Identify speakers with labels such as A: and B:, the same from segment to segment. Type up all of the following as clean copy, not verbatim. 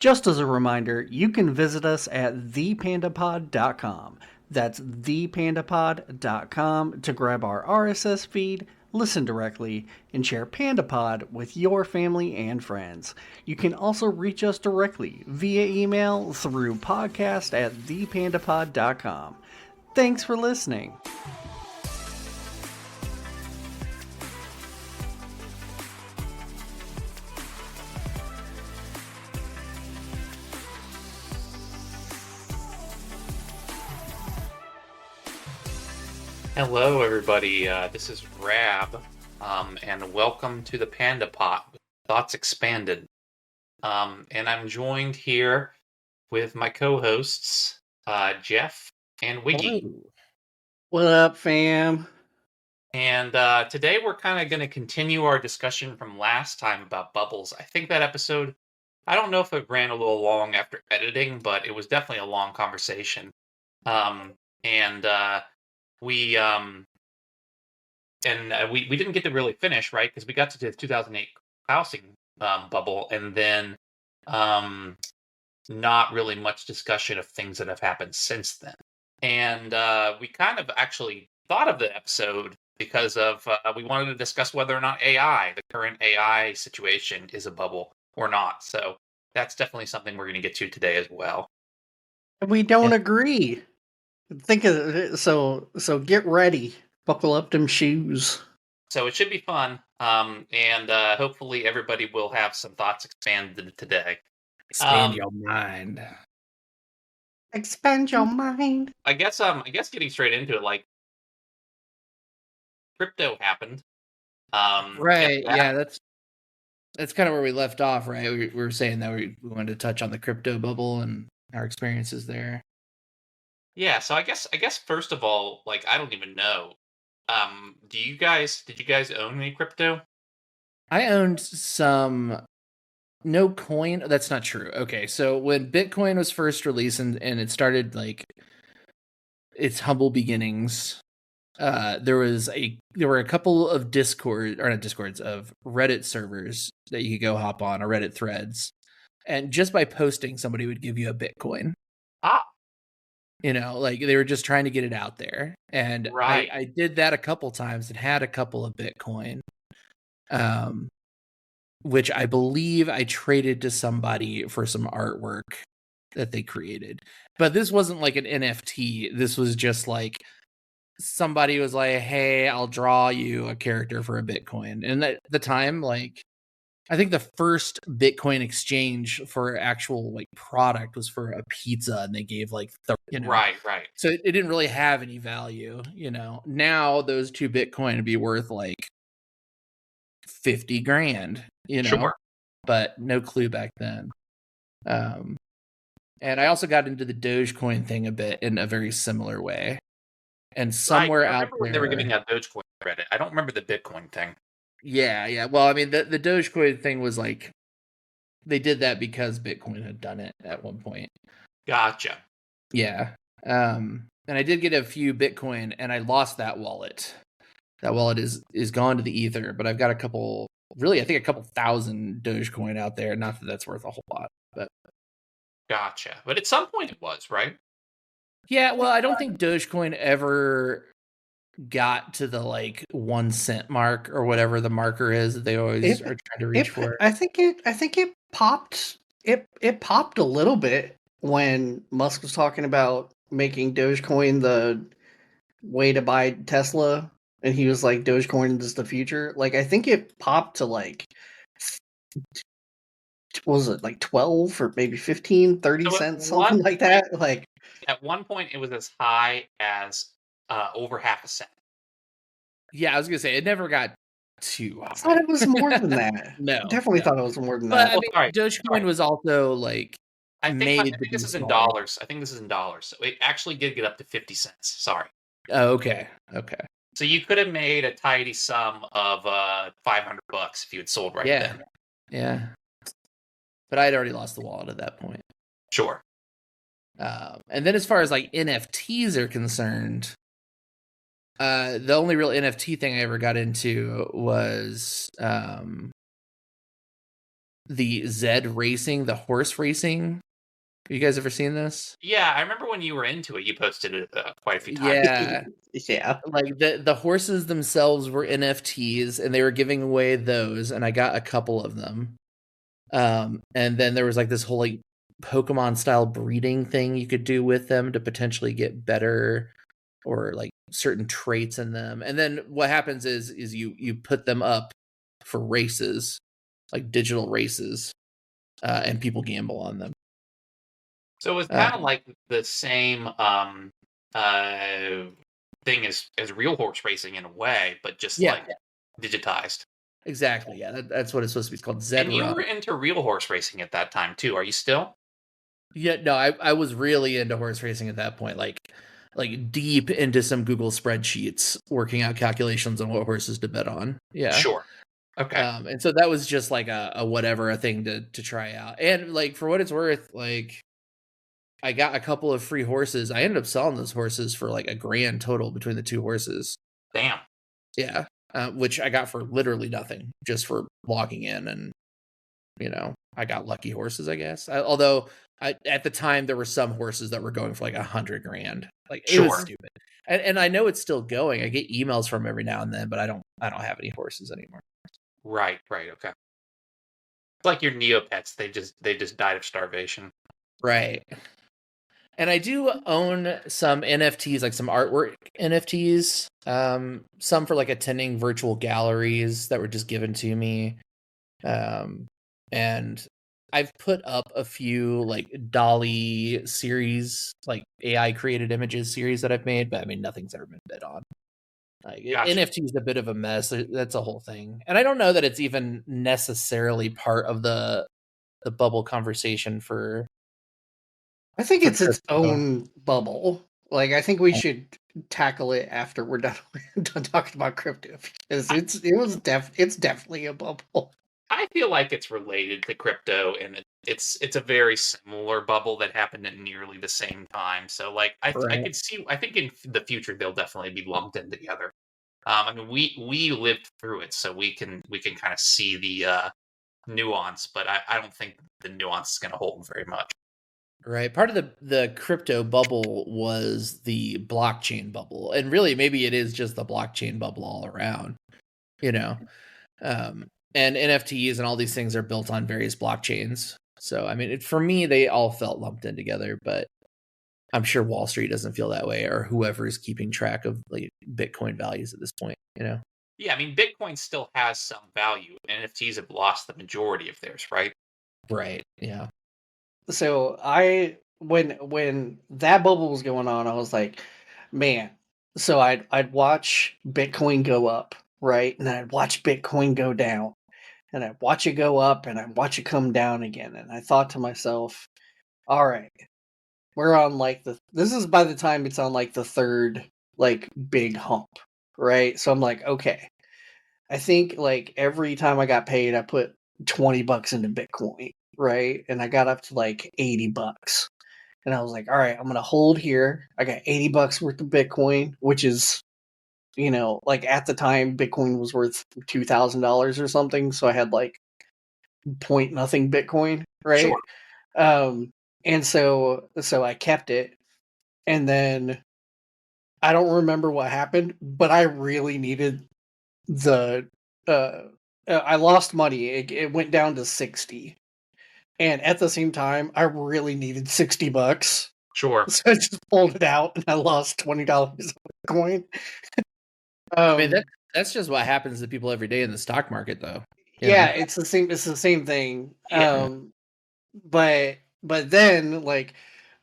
A: Just as a reminder, you can visit us at thepandapod.com. That's thepandapod.com to grab our RSS feed, listen directly, and share PandaPod with your family and friends. You can also reach us directly via email through podcast at thepandapod.com. Thanks for listening.
B: Hello, everybody. This is Rab, and welcome to the Panda Pot with Thoughts Expanded. And I'm joined here with my co-hosts, Jeff and Wiggy.
C: Hello.
A: What up, fam?
B: And today we're kind of going to continue our discussion from last time about bubbles. I think that episode, I don't know if it ran a little long after editing, but it was definitely a long conversation. And we didn't get to really finish, right? Because we got to the 2008 housing bubble, and then not really much discussion of things that have happened since then. And we kind of actually thought of the episode because of we wanted to discuss whether or not the current AI situation, is a bubble or not. So that's definitely something we're going to get to today as well.
A: We don't agree. Think of it, so get ready. Buckle up them shoes.
B: So it should be fun, and hopefully everybody will have some thoughts expanded today.
C: Expand your mind.
A: Expand your mind.
B: I guess getting straight into it, like crypto happened.
C: Right. Yeah, that's kind of where we left off, right? We were saying that we wanted to touch on the crypto bubble and our experiences there.
B: Yeah, so I guess first of all, like I don't even know. Did you guys own any crypto?
C: I owned some no coin. That's not true. Okay, so when Bitcoin was first released and it started like its humble beginnings, there were a couple of of Reddit servers that you could go hop on, or Reddit threads, and just by posting, somebody would give you a Bitcoin.
B: Ah,
C: You know, like they were just trying to get it out there, and
B: right.
C: I did that a couple times and had a couple of Bitcoin, which I believe I traded to somebody for some artwork that they created. But this wasn't like an NFT. This was just like somebody was like, "Hey, I'll draw you a character for a Bitcoin." And at the time, like, I think the first Bitcoin exchange for actual like product was for a pizza, and they gave like
B: Right.
C: So it didn't really have any value, Now those 2 Bitcoin would be worth like 50 grand,
B: Sure.
C: but no clue back then. And I also got into the Dogecoin thing a bit in a very similar way. And somewhere
B: I
C: out
B: remember when they were
C: there,
B: giving out Dogecoin credit. I don't remember the Bitcoin thing.
C: yeah. Well, I mean, the Dogecoin thing was like they did that because Bitcoin had done it at one point.
B: Gotcha.
C: Yeah. And I did get a few Bitcoin, and I lost that wallet. That wallet is gone to the ether, but I've got I think a couple thousand Dogecoin out there. Not that that's worth a whole lot, but
B: Gotcha. But at some point it was, right?
C: yeah. Well, I don't think Dogecoin ever got to the like 1 cent mark or whatever the marker is that they always are trying to reach for.
A: I think it popped. It popped a little bit when Musk was talking about making Dogecoin the way to buy Tesla, and he was like, Dogecoin is the future. Like, I think it popped to like, what was it, like 12 or maybe 15, 30 cents, something like that? Like,
B: at one point it was as high as over half a cent.
C: Yeah, I was gonna say it never got too high.
A: I thought it was more than that.
C: No,
A: Definitely thought it was more than
C: but
A: that.
C: I mean, Dogecoin was also like
B: I
C: made
B: think this is in dollars. I think this is in dollars. So it actually did get up to 50 cents. Sorry.
C: Oh, okay.
B: So you could have made a tidy sum of $500 if you had sold then.
C: Yeah. But I'd already lost the wallet at that point.
B: Sure.
C: And then as far as like NFTs are concerned, the only real NFT thing I ever got into was the Zed racing, the horse racing. You guys ever seen this?
B: Yeah, I remember when you were into it, you posted it quite a few times.
C: Yeah.
A: Yeah.
C: Like the horses themselves were NFTs and they were giving away those, and I got a couple of them. And then there was like this whole like Pokemon style breeding thing you could do with them to potentially get better or like certain traits in them. And then what happens is you put them up for races, like digital races, and people gamble on them.
B: So it was kind of like the same thing as real horse racing in a way, but just like digitized.
C: Exactly. Yeah, that's what it's supposed to be. It's called Zed
B: And you
C: Run.
B: were into real horse racing at that time too. Are you still?
C: Yeah, no, I was really into horse racing at that point, like deep into some Google spreadsheets, working out calculations on what horses to bet on. Yeah.
B: Sure. Okay.
C: And so that was just like a whatever, a thing to try out. And like for what it's worth, like I got a couple of free horses. I ended up selling those horses for like $1,000 total between the two horses.
B: Damn.
C: Yeah. Which I got for literally nothing, just for logging in, and I got lucky horses, I guess. Although at the time there were some horses that were going for like $100,000. Like it was stupid. And I know it's still going. I get emails from every now and then, but I don't have any horses anymore.
B: Right. Okay. It's like your Neopets. They just died of starvation.
C: Right. And I do own some NFTs, like some artwork NFTs. Some for like attending virtual galleries that were just given to me. And I've put up a few like Dolly series, like AI created images series that I've made, but I mean nothing's ever been bid on. Like
B: Gotcha.
C: NFT is a bit of a mess. That's a whole thing, and I don't know that it's even necessarily part of the bubble conversation for.
A: I think it's its
C: crypto.
A: own bubble. Like I think we should tackle it after we're done talking about crypto, because it's definitely a bubble.
B: I feel like it's related to crypto, and it's a very similar bubble that happened at nearly the same time. So like I could see. I think in the future they'll definitely be lumped in together. I mean, we lived through it, so we can kind of see the nuance, but I don't think the nuance is going to hold very much.
C: Right. Part of the crypto bubble was the blockchain bubble. And really, maybe it is just the blockchain bubble all around, and NFTs and all these things are built on various blockchains. So, I mean, for me, they all felt lumped in together, but I'm sure Wall Street doesn't feel that way, or whoever is keeping track of like Bitcoin values at this point,
B: Yeah, I mean, Bitcoin still has some value. NFTs have lost the majority of theirs, right?
C: Right. Yeah.
A: So when that bubble was going on, I was like, man. So I'd watch Bitcoin go up, right, and I'd watch Bitcoin go down, and I'd watch it go up, and I'd watch it come down again, and I thought to myself, all right, we're on like this is by the time it's on like the third like big hump, right? So I'm like, okay, I think like every time I got paid, I put $20 into Bitcoin, right? And I got up to like $80. And I was like, all right, I'm gonna hold here. I got $80 worth of Bitcoin, which is, like at the time Bitcoin was worth $2,000 or something. So I had like point nothing Bitcoin, right?
B: Sure.
A: And so I kept it, and then I don't remember what happened, but I really needed the I lost money. It went down to 60. And at the same time, I really needed $60.
B: Sure.
A: So I just pulled it out and I lost $20 of Bitcoin.
C: I mean, that's just what happens to people every day in the stock market, though.
A: Yeah, it's the same thing.
B: Yeah.
A: But then like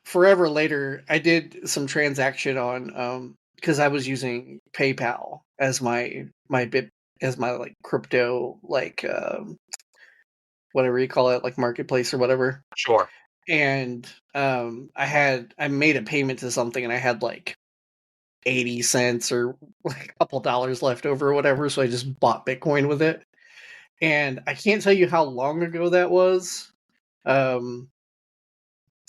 A: forever later, I did some transaction on because I was using PayPal as my like crypto, like whatever you call it, like marketplace or whatever.
B: Sure.
A: And I made a payment to something, and I had like 80 cents or like a couple dollars left over or whatever, so I just bought Bitcoin with it. And I can't tell you how long ago that was.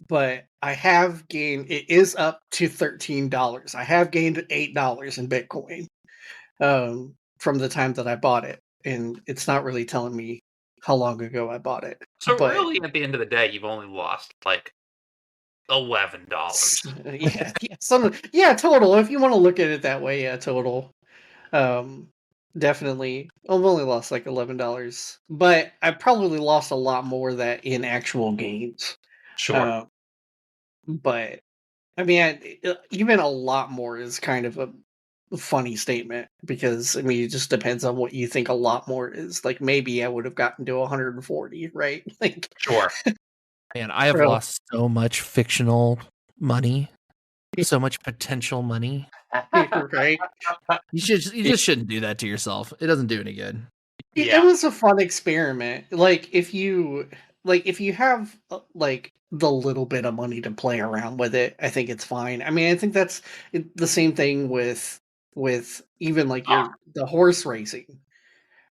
A: But I have gained, it is up to $13. I have gained $8 in Bitcoin from the time that I bought it. And it's not really telling me how long ago I bought it.
B: So
A: But
B: really, at the end of the day, you've only lost like $11.
A: yeah, total. If you want to look at it that way, yeah, total. Um, definitely. I've only lost like $11, but I probably lost a lot more of that in actual gains.
B: Sure.
A: Uh, but I mean, even a lot more is kind of a funny statement because I mean, it just depends on what you think a lot more is. Like maybe I would have gotten to 140, right? Like,
B: Sure.
C: Man, I have
A: Bro.
C: lost so much fictional money, so much potential money.
A: right?
C: You just shouldn't do that to yourself. It doesn't do any good.
A: It was a fun experiment. If you have like the little bit of money to play around with it, I think it's fine. I mean, I think that's the same thing with even like the horse racing,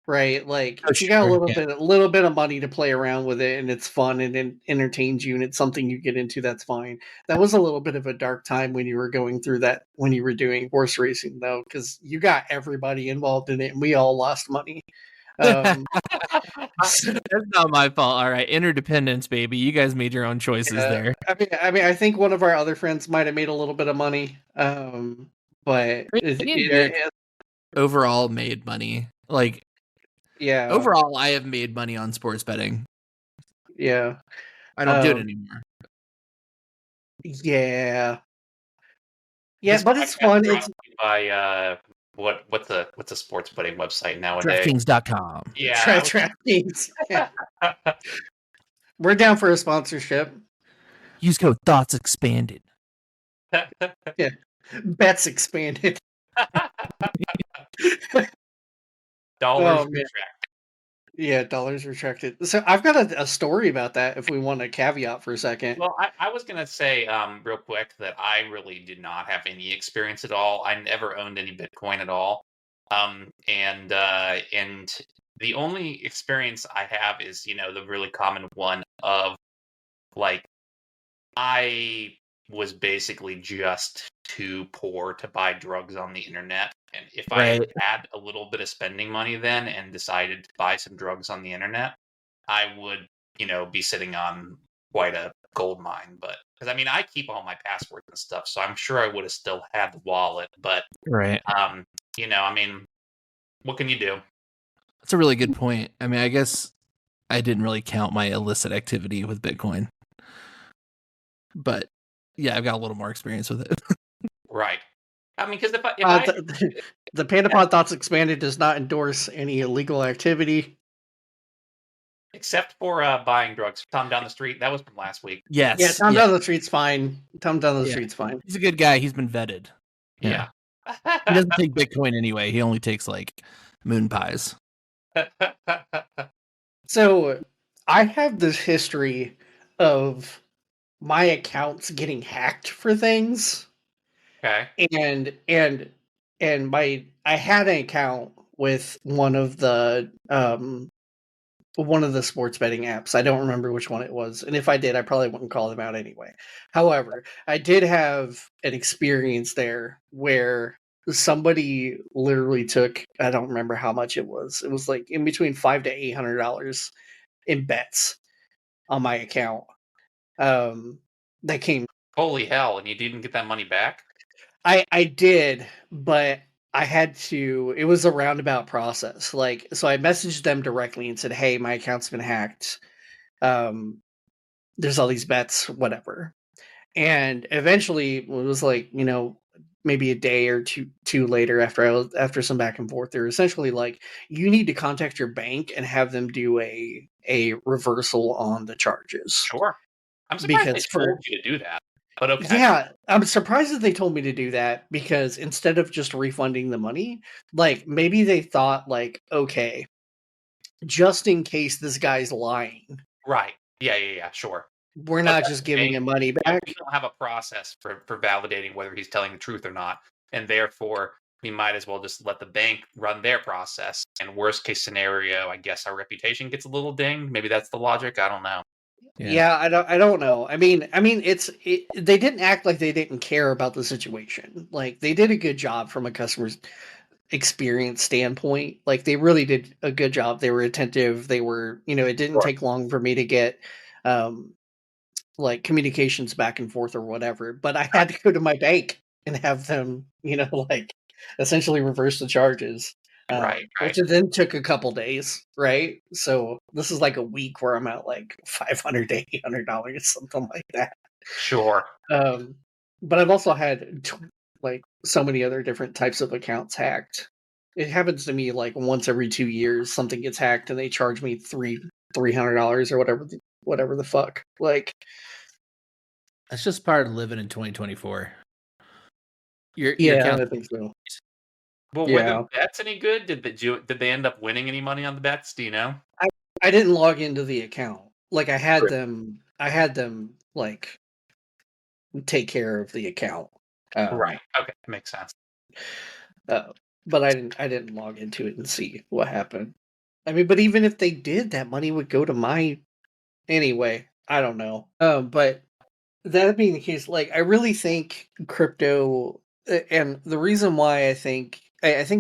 A: right? Like
C: Oh,
A: if you got
C: sure,
A: a little bit of money to play around with it and it's fun and it entertains you and it's something you get into, that's fine. That was a little bit of a dark time when you were going through that when you were doing horse racing though, because you got everybody involved in it and we all lost money.
C: That's not my fault. All right, interdependence, baby. You guys made your own choices there.
A: I mean, I think one of our other friends might have made a little bit of money, but
C: Overall, made money. Like
A: yeah,
C: overall, I have made money on sports betting.
A: yeah,
C: I don't do it anymore.
A: yeah,
B: This
A: but it's
B: podcast
A: fun.
B: brought
A: It's
B: to you by what's a sports betting website nowadays?
C: DraftKings.com.
B: Yeah.
A: DraftKings. Yeah. We're down for a sponsorship.
C: Use code Thoughts Expanded.
A: Yeah, bets expanded.
B: Dollars
A: man.
B: retract.
A: Yeah, dollars retracted. So I've got a story about that if we want a caveat for a second.
B: Well, I was gonna say real quick that I really did not have any experience at all. I never owned any Bitcoin at all. And the only experience I have is, the really common one of like I was basically just too poor to buy drugs on the internet. And if I had
C: Right.
B: had a little bit of spending money then and decided to buy some drugs on the internet, I would, be sitting on quite a gold mine. But because I mean, I keep all my passwords and stuff, so I'm sure I would have still had the wallet. But
C: Right.
B: I mean, what can you do?
C: That's a really good point. I mean, I guess I didn't really count my illicit activity with Bitcoin. But yeah, I've got a little more experience with it.
B: Right. I mean, because if
A: the PandaPod Thoughts Expanded does not endorse any illegal activity.
B: except for buying drugs, Tom down the street, that was from last week.
C: Yes.
A: Yeah, Tom down the street's fine. Tom down the street's fine.
C: He's a good guy. He's been vetted.
B: Yeah.
C: He doesn't take Bitcoin anyway. He only takes like moon pies.
A: So I have this history of my accounts getting hacked for things.
B: Okay.
A: And I had an account with one of the sports betting apps. I don't remember which one it was, and if I did, I probably wouldn't call them out anyway. However, I did have an experience there where somebody literally took, I don't remember how much it was. It was like in between $500 to $800 in bets on my account. That came.
B: Holy hell! And you didn't get that money back?
A: I did, but I had to. It was a roundabout process. So I messaged them directly and said, "Hey, my account's been hacked. There's all these bets, whatever." And eventually, it was like maybe a day or two later after some back and forth. They're essentially like, "You need to contact your bank and have them do a reversal on the charges."
B: Sure. I'm surprised they told you to do that. But okay.
A: Yeah, I'm surprised that they told me to do that because instead of just refunding the money, like maybe they thought like, okay, just in case this guy's lying.
B: Right. Yeah, sure.
A: We're not just giving him money back.
B: We don't have a process for validating whether he's telling the truth or not. And therefore, we might as well just let the bank run their process. And worst case scenario, I guess our reputation gets a little dinged. Maybe that's the logic. I don't know.
A: Yeah, I don't know. I mean, they didn't act like they didn't care about the situation. Like they did a good job from a customer's experience standpoint. Like they really did a good job. They were attentive. They were, it didn't take long for me to get like communications back and forth or whatever. But I had to go to my bank and have them, like essentially reverse the charges.
B: Right.
A: Which then took a couple days, right? So this is like a week where I'm at like $500 to $800, something like that.
B: Sure.
A: But I've also had like so many other different types of accounts hacked. It happens to me like once every 2 years, something gets hacked and they charge me $300 or whatever the fuck. Like
C: That's just part of living in 2024. Your
A: yeah,
C: account.
A: I think so.
B: Well, were
A: Yeah.
B: the bets any good? Did they end up winning any money on the bets? Do you know?
A: I didn't log into the account. Like I had them like take care of the account.
B: Right. Okay, makes sense.
A: But I didn't log into it and see what happened. I mean, but even if they did, that money would go to my anyway. I don't know. But that being the case, like I really think crypto, and the reason why I think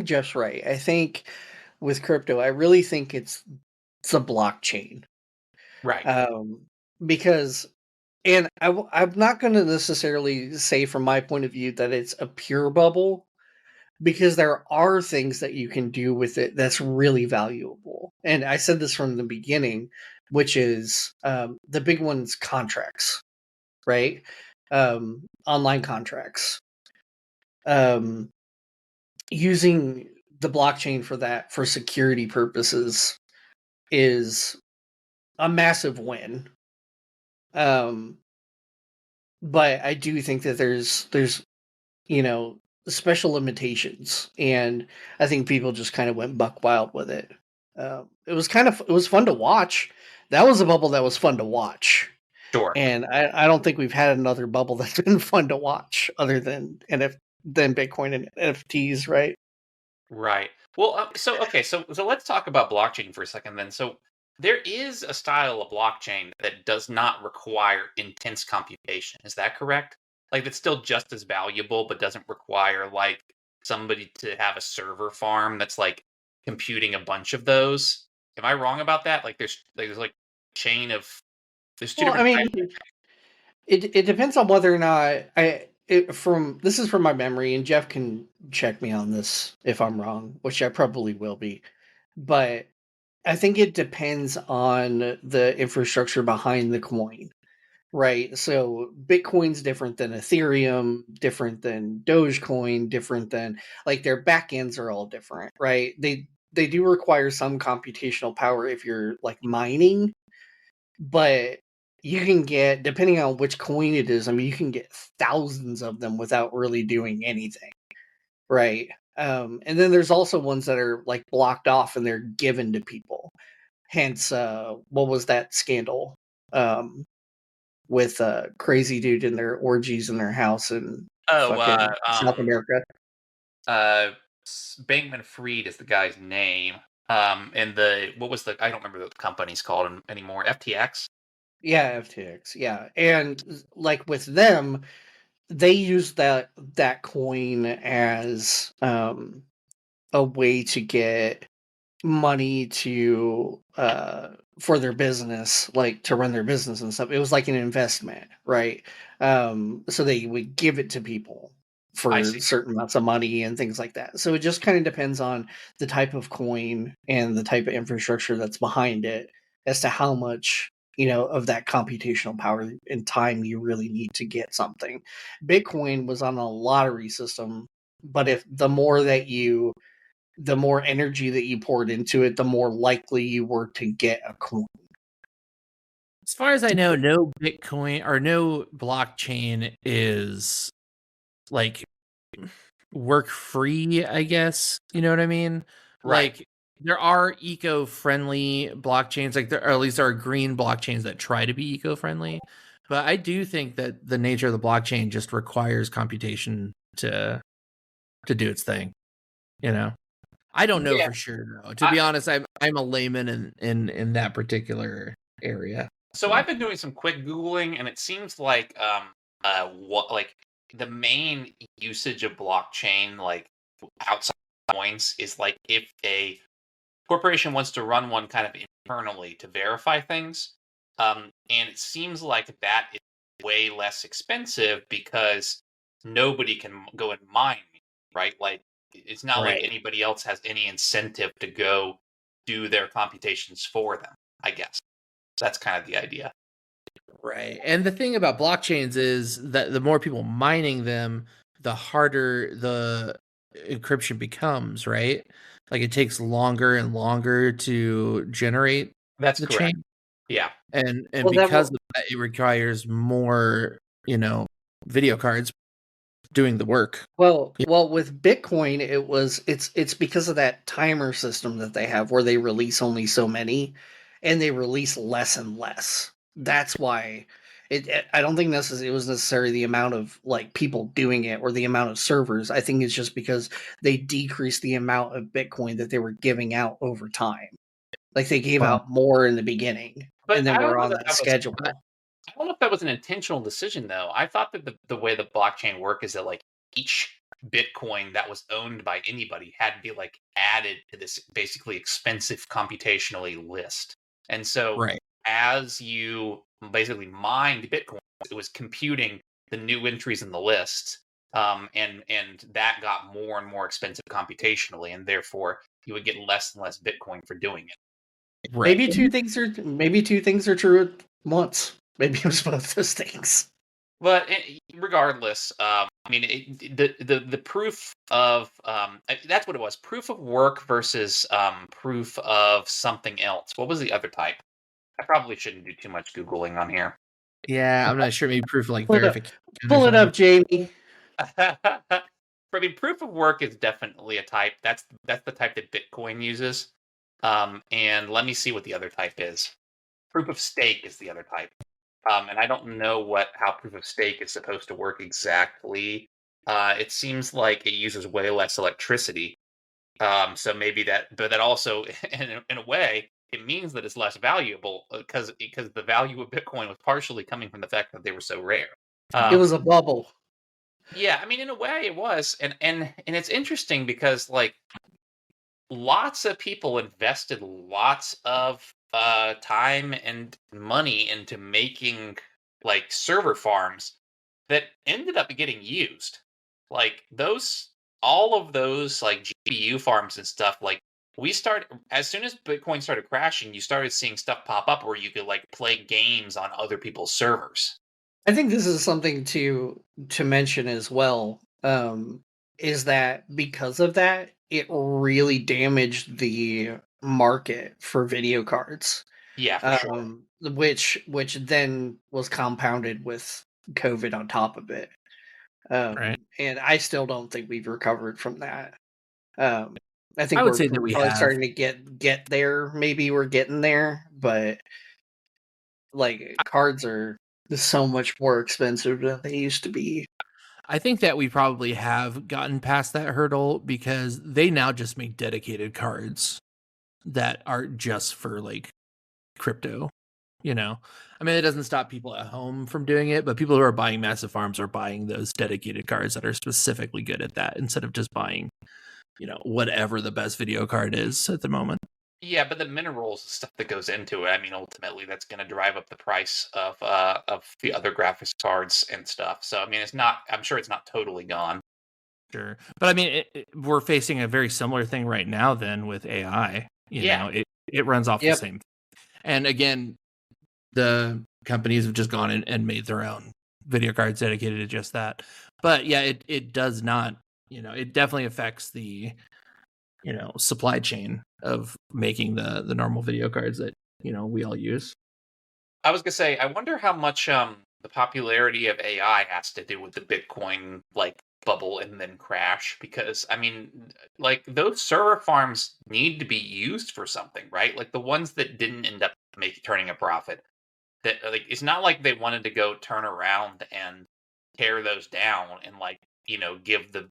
A: Jeff's right. I think with crypto, I really think it's a blockchain.
B: Right.
A: Because, and I'm not going to necessarily say from my point of view that it's a pure bubble, because there are things that you can do with it that's really valuable. And I said this from the beginning, which is the big one's contracts, right? Online contracts. Using the blockchain for that, for security purposes, is a massive win. But I do think that there's special limitations, and I think people just kind of went buck wild with it. It was fun to watch. That was a bubble that was fun to watch,
B: Sure.
A: and I don't think we've had another bubble that's been fun to watch other than Bitcoin and NFTs, right?
B: Right. Well, so let's talk about blockchain for a second then. So there is a style of blockchain that does not require intense computation. Is that correct? Like it's still just as valuable, but doesn't require like somebody to have a server farm that's like computing a bunch of those. Am I wrong about that? Like there's like chain of there's two
A: Well, I
B: different
A: mean,
B: types.
A: it depends on whether or not this is from my memory, and Jeff can check me on this if I'm wrong, which I probably will be. But I think it depends on the infrastructure behind the coin, right? So Bitcoin's different than Ethereum, different than Dogecoin, different than, like, their backends are all different, right? They do require some computational power if you're like mining, but you can get, depending on which coin it is, I mean, you can get thousands of them without really doing anything, right? And then there's also ones that are like blocked off and they're given to people. Hence, what was that scandal with crazy dude in their orgies in their house in fucking South America?
B: Bankman Fried is the guy's name. And what was I don't remember what the company's called anymore. FTX.
A: Yeah, FTX. Yeah, and like with them, they use that coin as a way to get money to for their business, like to run their business and stuff. It was like an investment, right? So they would give it to people
B: I
A: for
B: see.
A: certain amounts of money and things like that. So it just kind of depends on the type of coin and the type of infrastructure that's behind it as to how much of that computational power and time you really need to get something. Bitcoin was on a lottery system, but if the more energy that you poured into it, the more likely you were to get a coin.
C: As far as I know, no Bitcoin or no blockchain is like work free, I guess. You know what I mean?
B: Right.
C: Like there are eco-friendly blockchains, like or at least there are green blockchains that try to be eco-friendly. But I do think that the nature of the blockchain just requires computation to do its thing. I don't know for sure though. To be honest, I'm a layman in that particular area.
B: So I've been doing some quick Googling, and it seems like what like the main usage of blockchain, like outside coins is like if a corporation wants to run one kind of internally to verify things, and it seems like that is way less expensive because nobody can go and mine, right? Like it's not like
A: Right.
B: anybody else has any incentive to go do their computations for them. I guess that's kind of the idea.
C: Right. And the thing about blockchains is that the more people mining them, the harder the encryption becomes, right? Like it takes longer and longer to generate
B: That's
C: the
B: correct.
C: chain.
B: Yeah.
C: And
A: Well, that
C: because
A: will,
C: of that, it requires more, video cards doing the work. Yeah.
A: well, with Bitcoin, it's because of that timer system that they have where they release only so many, and they release less and less. That's why I don't think it was necessarily the amount of like people doing it or the amount of servers. I think it's just because they decreased the amount of Bitcoin that they were giving out over time. Like they gave
C: Well,
A: out more in the beginning,
B: But
A: and then
B: I don't
A: we're
B: know
A: on
B: that
A: that
B: that was
A: schedule.
B: I don't know if that was an intentional decision though. I thought that the way the blockchain worked is that like each Bitcoin that was owned by anybody had to be like added to this basically expensive computationally list. And so
C: right.
B: as you basically mined Bitcoin, it was computing the new entries in the list. And that got more and more expensive computationally, and therefore you would get less and less Bitcoin for doing it.
C: Right.
A: Maybe two things are true at once. Maybe it was both those things.
B: But regardless, I mean, the proof of that's what it was: proof of work versus proof of something else. What was the other type? I probably shouldn't do too much googling on here.
C: Yeah, I'm not sure. Maybe proof of like
A: Pull it up,
C: verification or
A: pull it
C: something.
A: up, Jamie.
B: I mean, proof of work is definitely a type. That's the type that Bitcoin uses. And let me see what the other type is. Proof of stake is the other type. And I don't know how proof of stake is supposed to work exactly. It seems like it uses way less electricity. So maybe but that also, in a way, it means that it's less valuable because the value of Bitcoin was partially coming from the fact that they were so rare.
A: It
B: Um,
A: was a bubble.
B: yeah, I mean, in a way, it was, and it's interesting because like lots of people invested lots of time and money into making like server farms that ended up getting used. Like all of those like GPU farms and stuff. Like as soon as Bitcoin started crashing, you started seeing stuff pop up where you could like play games on other people's servers.
A: I think this is something to mention as well. Is that because of that, it really damaged the market for video cards.
B: Yeah, for sure.
A: Which then was compounded with COVID on top of it.
C: Right.
A: And I still don't think we've recovered from that. Um, I
C: I
A: think
C: would
A: we're
C: say that we
A: probably
C: have.
A: starting to get there. Maybe we're getting there, but like cards are so much more expensive than they used to be.
C: I think that we probably have gotten past that hurdle because they now just make dedicated cards that are just for like crypto. I mean, it doesn't stop people at home from doing it, but people who are buying massive farms are buying those dedicated cards that are specifically good at that instead of just buying, whatever the best video card is at the moment.
B: Yeah, but the minerals and stuff that goes into it, I mean, ultimately that's going to drive up the price of the other graphics cards and stuff. So I mean, I'm sure it's not totally gone.
C: Sure. But I mean, we're facing a very similar thing right now then with AI.
B: Yeah.
C: It runs off the
A: Yep.
C: same. And again, the companies have just gone and made their own video cards dedicated to just that. But yeah, it does not, it definitely affects the, supply chain of making the normal video cards that, we all use.
B: I was gonna say, I wonder how much the popularity of AI has to do with the Bitcoin like bubble and then crash, because I mean, like those server farms need to be used for something, right? Like the ones that didn't end up turning a profit. That like it's not like they wanted to go turn around and tear those down and like give the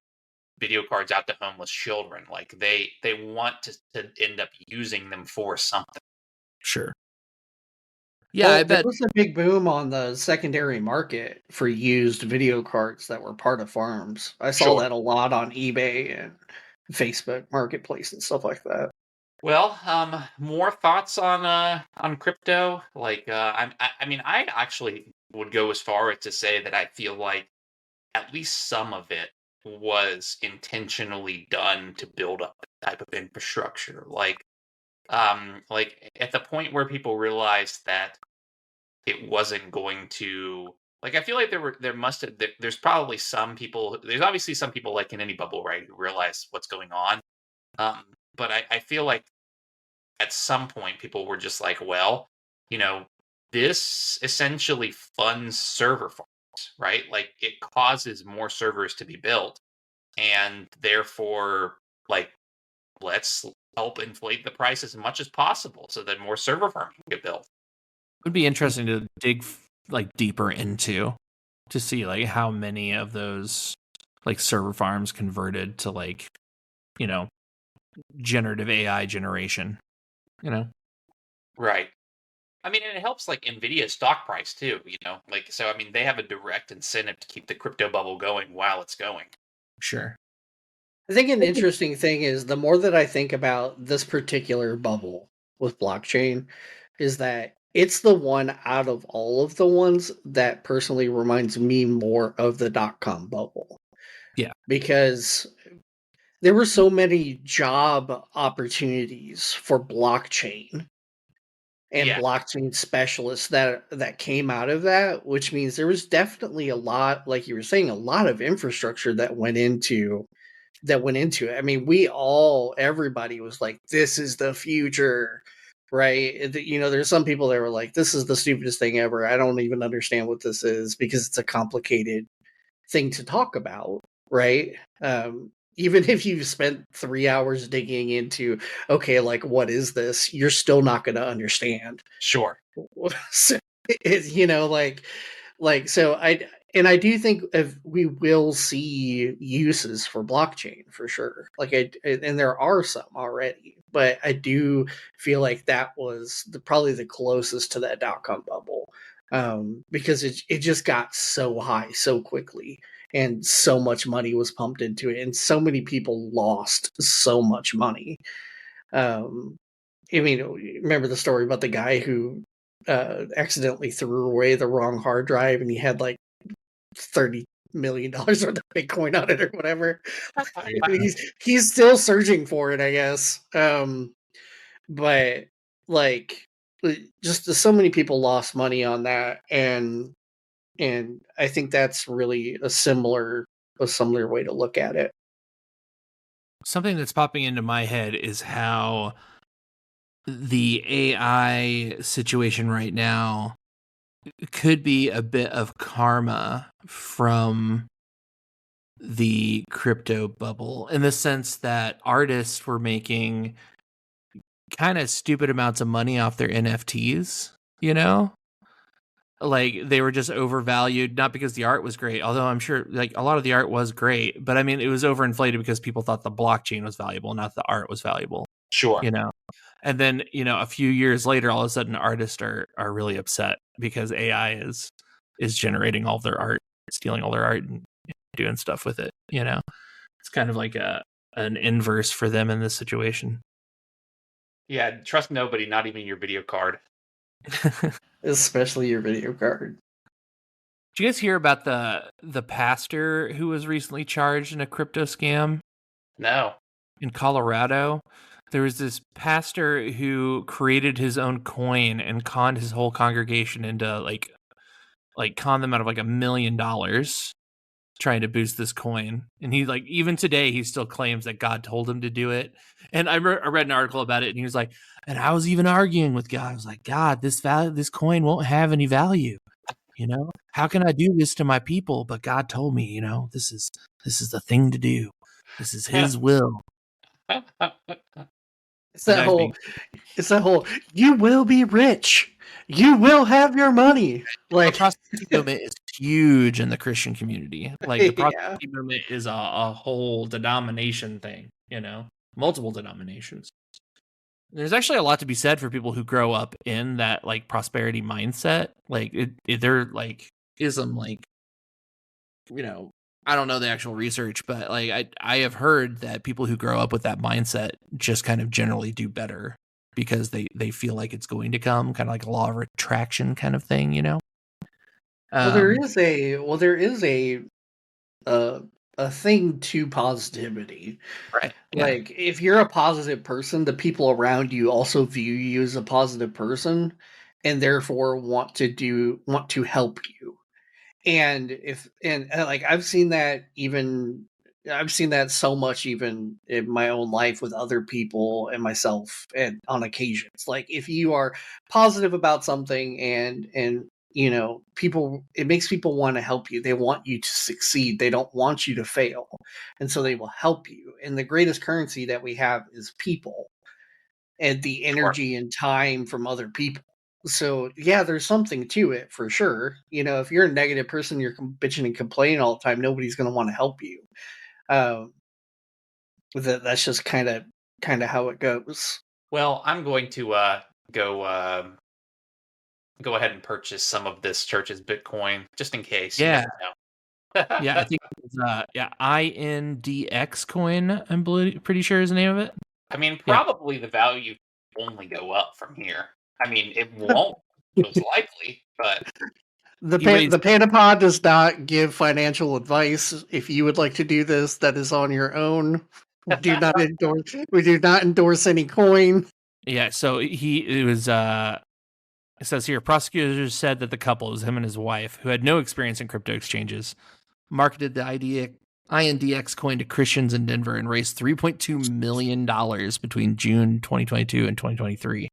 B: video cards out to homeless children. Like they want to end up using them for something.
C: Sure. Yeah,
A: Well,
C: I
A: there
C: bet.
A: was a big boom on the secondary market for used video cards that were part of farms. I saw
B: Sure.
A: that a lot on eBay and Facebook Marketplace and stuff like that.
B: Well, more thoughts on crypto. Like, I mean, I actually would go as far as to say that I feel like at least some of it was intentionally done to build up that type of infrastructure. Like at the point where people realized that it wasn't going to, like, I feel like there's probably some people, there's obviously some people, like in any bubble, right, who realize what's going on. Um, but I feel like at some point people were just like, well, you know, this essentially funds server farms, right? Like it causes more servers to be built, and therefore, like, let's help inflate the price as much as possible so that more server farms can get built.
C: Would be interesting to dig like deeper into to see like how many of those like server farms converted to like, you know, generative AI generation, you know?
B: Right. I mean, and it helps like Nvidia's stock price too, like, so I mean, they have a direct incentive to keep the crypto bubble going while it's going.
C: Sure.
A: I think an interesting thing is the more that I think about this particular bubble with blockchain is that it's the one out of all of the ones that personally reminds me more of the .com bubble.
C: Yeah.
A: Because there were so many job opportunities for blockchain and
B: Yeah.
A: blockchain specialists that came out of that, which means there was definitely a lot, like you were saying, a lot of infrastructure that went into it. I mean, everybody was like, this is the future, right? There's some people that were like, this is the stupidest thing ever. I don't even understand what this is because it's a complicated thing to talk about, right? Even if you've spent 3 hours digging into, okay, like, what is this? You're still not going to understand.
B: Sure.
A: So, so I do think we will see uses for blockchain for sure. And there are some already, but I do feel like that was probably the closest to that .com bubble, because it just got so high so quickly, and so much money was pumped into it, and so many people lost so much money. I mean, remember the story about the guy who accidentally threw away the wrong hard drive, and he had like $30 million worth of Bitcoin on it or whatever. he's still searching for it, I guess. But like, just so many people lost money on that, and I think that's really a similar way to look at it.
C: Something that's popping into my head is how the AI situation right now could be a bit of karma from the crypto bubble, in the sense that artists were making kind of stupid amounts of money off their NFTs, like they were just overvalued, not because the art was great, although I'm sure like a lot of the art was great, but I mean, it was overinflated because people thought the blockchain was valuable, not the art was valuable.
B: Sure.
C: And then, a few years later, all of a sudden artists are really upset because AI is generating all of their art, stealing all their art and doing stuff with it. It's kind of like an inverse for them in this situation.
B: Yeah, trust nobody, not even your video card.
A: Especially your video card.
C: Did you guys hear about the pastor who was recently charged in a crypto scam?
B: No.
C: In Colorado, there was this pastor who created his own coin and conned his whole congregation into like con them out of like $1 million trying to boost this coin. And he, like, even today, he still claims that God told him to do it. And I read an article about it, and he was like, and I was even arguing with God. I was like, God, this coin won't have any value. How can I do this to my people? But God told me, this is the thing to do. This is His will.
A: It's that whole, you will be rich. You will have your money. Like,
C: the prosperity movement is huge in the Christian community. Like, the prosperity movement is a whole denomination thing, multiple denominations. There's actually a lot to be said for people who grow up in that like prosperity mindset. Like they're like ism, like, I don't know the actual research, but like I have heard that people who grow up with that mindset just kind of generally do better because they feel like it's going to come, kind of like a law of attraction kind of thing, you know.
A: Well, there is a thing to positivity.
C: Right. Yeah.
A: Like, if you're a positive person, the people around you also view you as a positive person, and therefore want to help you. And like I've seen that so much even in my own life with other people and myself, and on occasions, like if you are positive about something, and people, it makes people want to help you. They want you to succeed. They don't want you to fail. And so they will help you. And the greatest currency that we have is people, and the
B: Sure.
A: energy and time from other people. So yeah, there's something to it for sure. If you're a negative person, you're bitching and complaining all the time, nobody's going to want to help you. Um, that's just kind of how it goes.
B: Well, I'm going to go go ahead and purchase some of this church's Bitcoin just in case. You
C: Yeah.
B: never know.
C: Yeah, I think it's INDX coin, I'm pretty sure is the name of it.
B: I mean,
C: Yeah.
B: probably the value will only go up from here. I mean, it won't most likely, but
A: The Panda Pod does not give financial advice. If you would like to do this, that is on your own. We do not endorse any coin.
C: Yeah, so it says here, prosecutors said that the couple, was him and his wife, who had no experience in crypto exchanges, marketed the INDX coin to Christians in Denver and raised $3.2 million between June 2022 and 2023.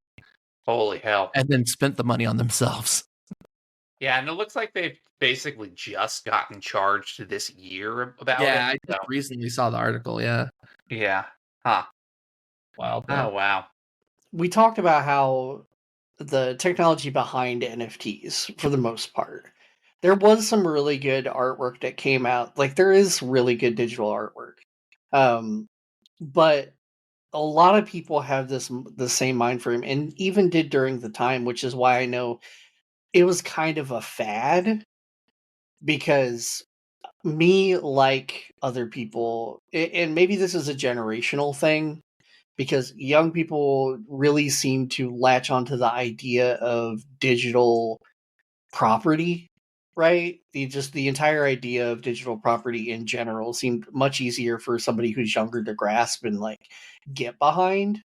B: holy hell.
C: And then spent the money on themselves.
B: Yeah, and it looks like they've basically just gotten charged this year about it.
C: Yeah, I just recently saw the article, yeah.
B: Yeah. Huh.
C: Wild.
B: Oh, wow.
A: We talked about how the technology behind NFTs, for the most part, there was some really good artwork that came out. Like, there is really good digital artwork. But a lot of people have the same mind frame, and even did during the time, which is why I know it was kind of a fad, because me, like other people, and maybe this is a generational thing, because young people really seem to latch onto the idea of digital property, right? The entire idea of digital property in general seemed much easier for somebody who's younger to grasp and like get behind.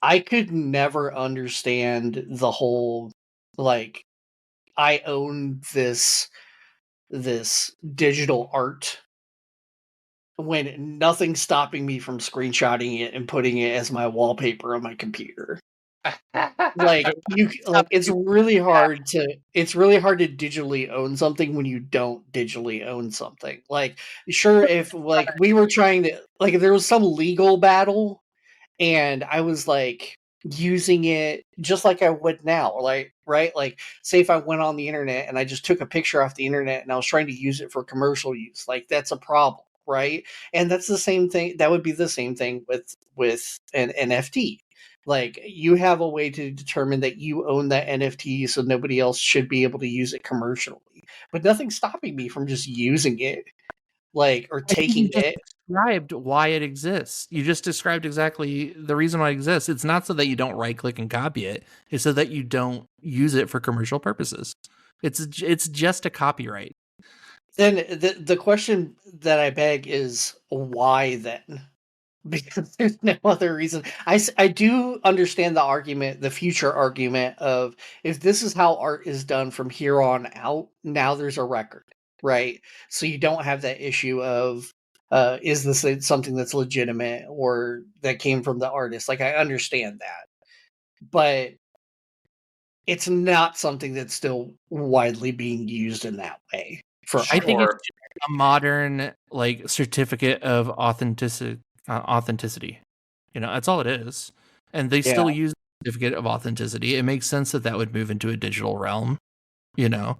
A: I could never understand the whole, like, I own this digital art, when nothing's stopping me from screenshotting it and putting it as my wallpaper on my computer. Like, it's really hard to digitally own something when you don't digitally own something. Like, sure, if like we were trying to, like, if there was some legal battle and I was like using it just like I would now, like, right? Like, say if I went on the internet and I just took a picture off the internet and I was trying to use it for commercial use, like, that's a problem, right? And that's the same thing. That would be the same thing with an NFT. Like, you have a way to determine that you own that NFT, so nobody else should be able to use it commercially. But nothing's stopping me from just using it, like, or taking it.
C: Described why it exists. You just described exactly the reason why it exists. It's not so that you don't right click and copy it. It's so that you don't use it for commercial purposes. It's just a copyright.
A: Then the question that I beg is, why then? Because there's no other reason. I do understand the argument, the future argument of, if this is how art is done from here on out, now there's a record, right? So you don't have that issue of, is this something that's legitimate or that came from the artist? Like, I understand that. But it's not something that's still widely being used in that way.
C: I think it's a modern, like, certificate of authenticity. You know, that's all it is. And they still use the certificate of authenticity. It makes sense that would move into a digital realm. You know,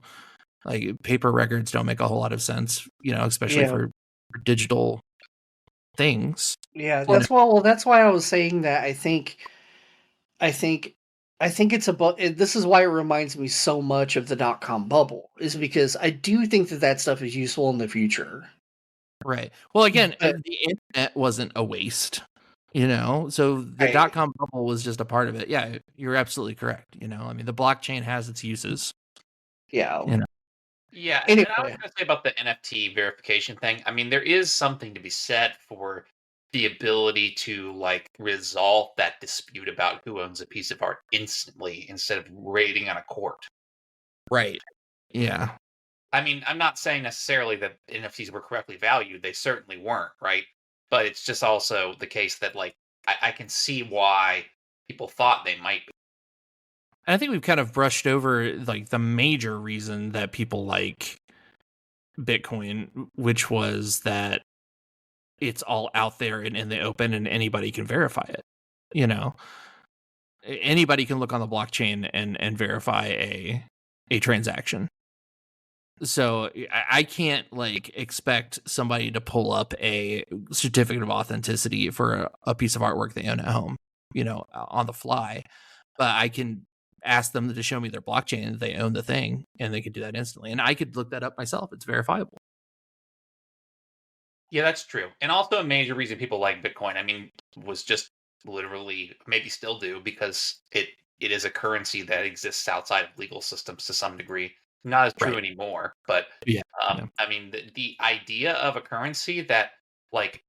C: like, paper records don't make a whole lot of sense, you know, especially for digital things.
A: Yeah, that's why I was saying that I think I think it's about. This is why it reminds me so much of the .com bubble, is because I do think that stuff is useful in the future.
C: Right. Well, again,
A: But,
C: the internet wasn't a waste, so the
A: right.
C: .com bubble was just a part of it. Yeah, you're absolutely correct. I mean, the blockchain has its uses.
A: Yeah.
B: Yeah, and I was
A: Anyway,
B: going to say about the NFT verification thing. I mean, there is something to be said for the ability to like resolve that dispute about who owns a piece of art instantly instead of waiting on a court.
C: Right. Yeah.
B: I mean, I'm not saying necessarily that NFTs were correctly valued. They certainly weren't, right? But it's just also the case that like I can see why people thought they might be.
C: And I think we've kind of brushed over like the major reason that people like Bitcoin, which was that it's all out there and in the open and anybody can verify it. Anybody can look on the blockchain and verify a transaction. So I can't like expect somebody to pull up a certificate of authenticity for a piece of artwork they own at home, on the fly. But I can ask them to show me their blockchain that they own the thing, and they could do that instantly. And I could look that up myself. It's verifiable.
B: Yeah, that's true. And also a major reason people like Bitcoin, I mean, was just literally maybe still do because it is a currency that exists outside of legal systems to some degree. Not as true
C: Right.
B: anymore, but
C: Yeah. Yeah.
B: I mean the idea of a currency that like,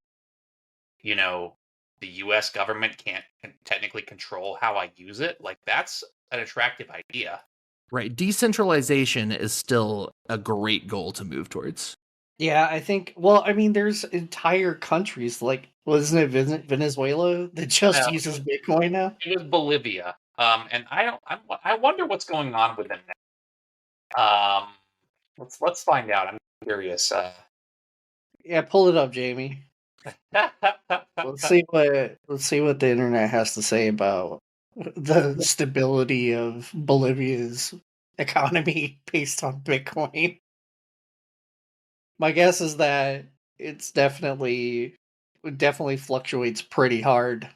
B: you know, the US government can't technically control how I use it, like that's an attractive idea.
C: Right. Decentralization is still a great goal to move towards.
A: yeah, I think. Well, I mean, there's entire countries like, wasn't it Venezuela that just
B: No,
A: uses Bitcoin now?
B: it was Bolivia. And I wonder what's going on with them now. Let's find out. I'm curious.
A: Yeah, pull it up, Jamie. Let's see what the internet has to say about the stability of Bolivia's economy based on Bitcoin. My guess is that it's definitely fluctuates pretty hard.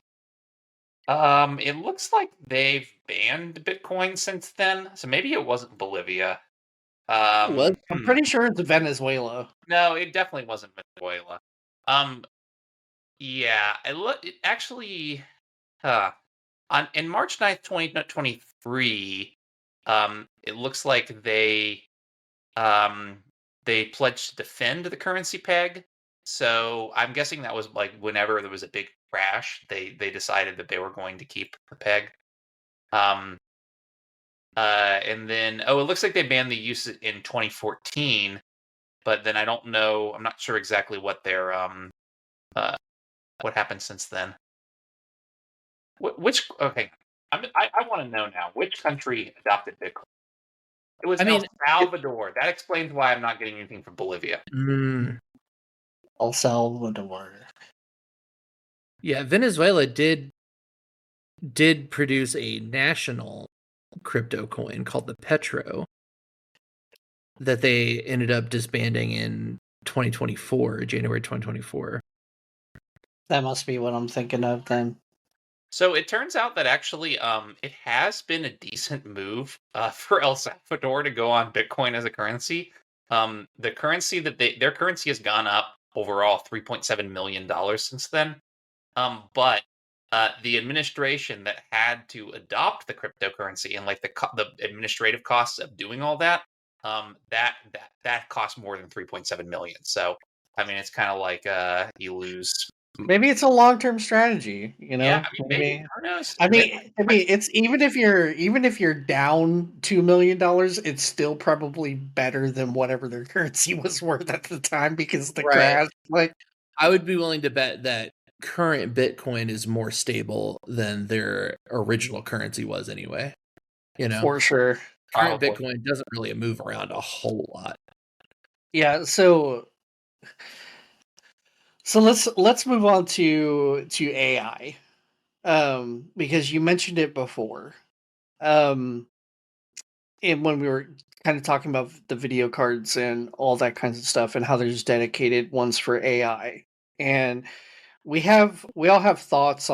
B: It looks like they've banned Bitcoin since then, so maybe it wasn't Bolivia.
A: I'm pretty sure it's Venezuela.
B: No, it definitely wasn't Venezuela. Um, yeah, it actually, on in March 9th, 2023, it looks like um, they pledged to defend the currency peg. So I'm guessing that was like whenever there was a big crash, they decided that they were going to keep the peg. Um, and then it looks like they banned the use in 2014, but then I don't know. I'm not sure exactly what their uh what happened since then. Which okay, I want to know now which country adopted Bitcoin. It was
C: I
B: El
C: mean,
B: Salvador. That explains why I'm not getting anything from Bolivia.
A: El Salvador.
C: yeah, Venezuela did produce a national crypto coin called the Petro that they ended up disbanding in 2024, January 2024.
A: That must be what I'm thinking of then.
B: So it turns out that actually, it has been a decent move for El Salvador to go on Bitcoin as a currency. The currency that their currency has gone up overall $3.7 million since then. But the administration that had to adopt the cryptocurrency and like the administrative costs of doing all that, that cost more than 3.7 million. So I mean, it's kind of like you lose.
A: Maybe it's a long-term strategy,
B: Yeah, I mean, maybe
A: Maybe.
B: who knows?
A: I mean, it's even if you're down $2 million, it's still probably better than whatever their currency was worth at the time because the
C: Right.
A: crash. Like,
C: I would be willing to bet that current Bitcoin is more stable than their original currency was anyway.
A: for sure.
C: Current
B: Probably.
C: Bitcoin doesn't really move around a whole lot.
A: Yeah. So let's move on to AI, because you mentioned it before, and when we were kind of talking about the video cards and all that kinds of stuff, and how there's dedicated ones for AI, and we all have thoughts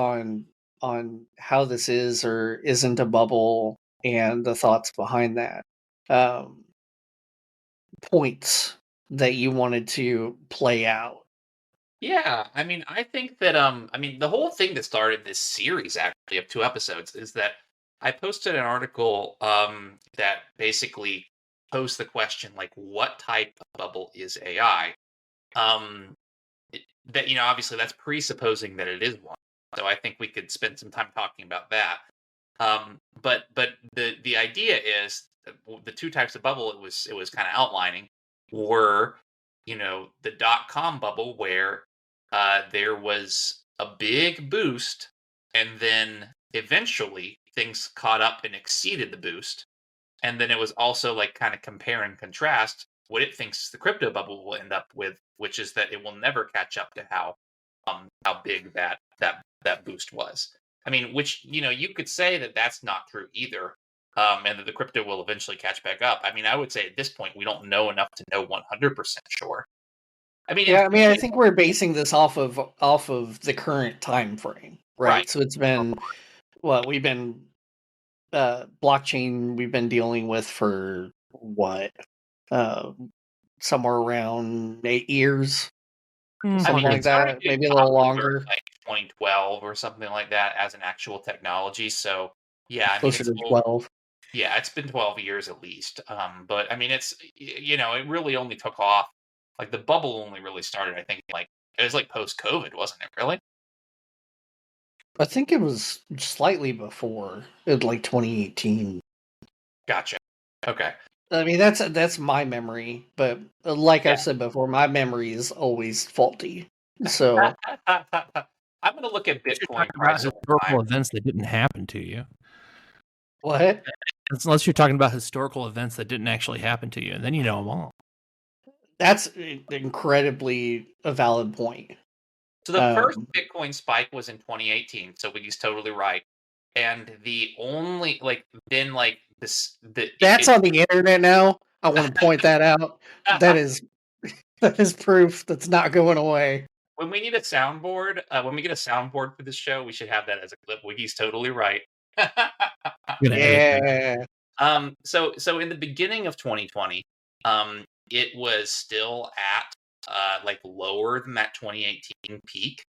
A: how this is or isn't a bubble and the thoughts behind that. Um, Points that you wanted to play out.
B: Yeah, I mean, I think that I mean, the whole thing that started this series actually of 2 episodes is that I posted an article that basically posed the question like, what type of bubble is AI? Um, that obviously that's presupposing that it is one. So I think we could spend some time talking about that. But the idea is the two types of bubble it was kind of outlining were the .com bubble where there was a big boost and then eventually things caught up and exceeded the boost, and then it was also like kind of compare and contrast what it thinks the crypto bubble will end up with, which is that it will never catch up to how big that boost was. I mean, which you could say that that's not true either, and that the crypto will eventually catch back up. I mean, I would say at this point we don't know enough to know 100% sure. I mean,
A: Yeah, I mean, I think we're basing this off of the current time frame, right?
B: Right.
A: So it's been we've been blockchain we've been dealing with for what somewhere around 8 years, something like
B: it started
A: that,
B: getting
A: maybe a little
B: popular in,
A: longer,
B: like 2012 or something like that as an actual technology. So yeah, I mean
A: closer
B: it's
A: to 12.
B: yeah, it's been 12 years at least. But I mean it's it really only took off, like the bubble only really started, I think, like it was like post COVID, wasn't it really?
A: I think it was slightly before, like 2018.
B: Gotcha. Okay.
A: I mean, that's my memory, but like
B: Yeah.
A: I've said before, my memory is always faulty. So
B: I'm gonna look at
D: Unless you're
B: Bitcoin
D: talking about
B: price over time.
D: historical events that didn't happen to you.
A: what?
D: Unless you're talking about historical events that didn't actually happen to you, and then you know them all.
A: That's an incredibly a valid point.
B: So the first
A: Um,
B: Bitcoin spike was in 2018. So he's totally right. And the only like this
A: that's on the internet now. I want to point that out. That is that is proof that's not going away.
B: when we need a soundboard, when we get a soundboard for this show, we should have that as a clip. Wiki's totally right.
D: You're gonna edit that.
A: Yeah.
B: So in the beginning of 2020, it was still at like lower than that 2018 peak.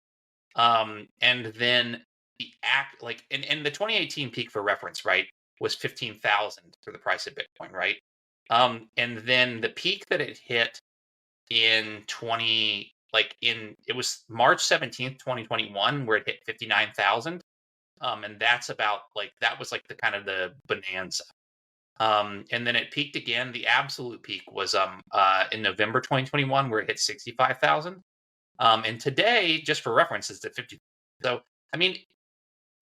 B: And then and the 2018 peak, for reference, right, was 15,000 for the price of Bitcoin, right? And then the peak that it hit in it was March 17th, 2021, where it hit 59,000. And that's about like that was like the kind of the bonanza. And then it peaked again. The absolute peak was in November 2021, where it hit 65,000. And today, just for reference, is at 50. So I mean,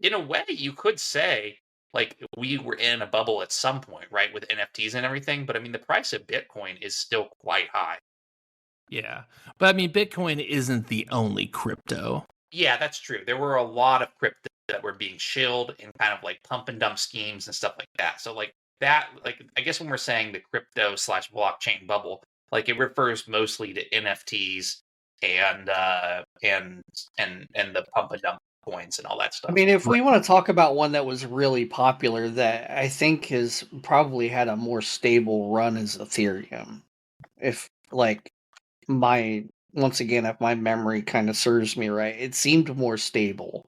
B: in a way, you could say like we were in a bubble at some point, right, with NFTs and everything. But I mean, the price of Bitcoin is still quite high.
D: Yeah, but I mean, Bitcoin isn't the only crypto.
B: Yeah, that's true. There were a lot of crypto that were being shilled in kind of like pump and dump schemes and stuff like that. So like that, like I guess when we're saying the crypto slash blockchain bubble, like it refers mostly to NFTs and the pump and dump coins and all that stuff.
A: I mean, if we want to talk about one that was really popular that I think has probably had a more stable run is Ethereum. If like once again, if my memory kind of serves me right, it seemed more stable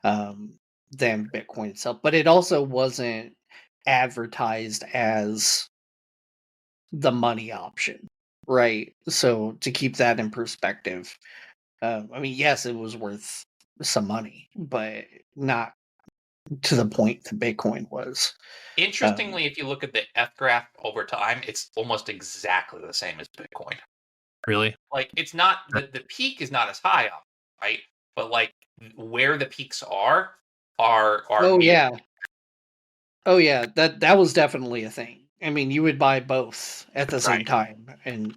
A: than Bitcoin itself, but it also wasn't advertised as the money option, right? So to keep that in perspective, I mean, yes, it was worth some money, but not to the point that Bitcoin was.
B: Interestingly, if you look at the F graph over time, it's almost exactly the same as Bitcoin.
D: Really?
B: Like it's not the peak is not as high up, right? But like where the peaks are
A: Oh
B: near.
A: yeah. Oh yeah, that was definitely a thing. I mean, you would buy both at the same
B: Right.
A: time, and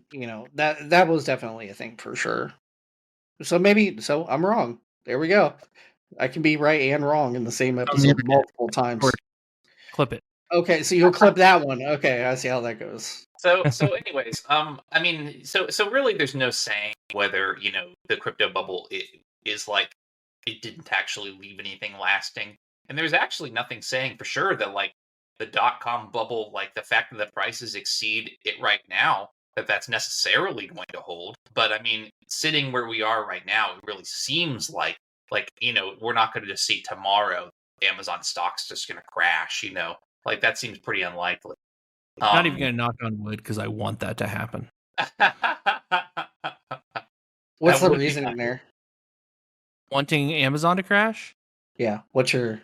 A: that was definitely a thing for sure. So maybe I'm wrong. There we go. I can be right and wrong in the same episode multiple times.
D: Clip it.
A: Okay, so you'll clip that one. Okay, I see how that goes.
B: So anyways, I mean, so really there's no saying whether, the crypto bubble is like it didn't actually leave anything lasting. And there's actually nothing saying for sure that like the .com bubble, like the fact that the prices exceed it right now, that's necessarily going to hold. But I mean, sitting where we are right now, it really seems like we're not going to just see tomorrow Amazon stock's just going to crash. Like that seems pretty unlikely.
D: Not even going to knock on wood because I want that to happen.
A: What's
B: That
A: the
B: would be
A: reasoning
B: nice.
A: there?
D: Wanting Amazon to crash?
A: Yeah, what's your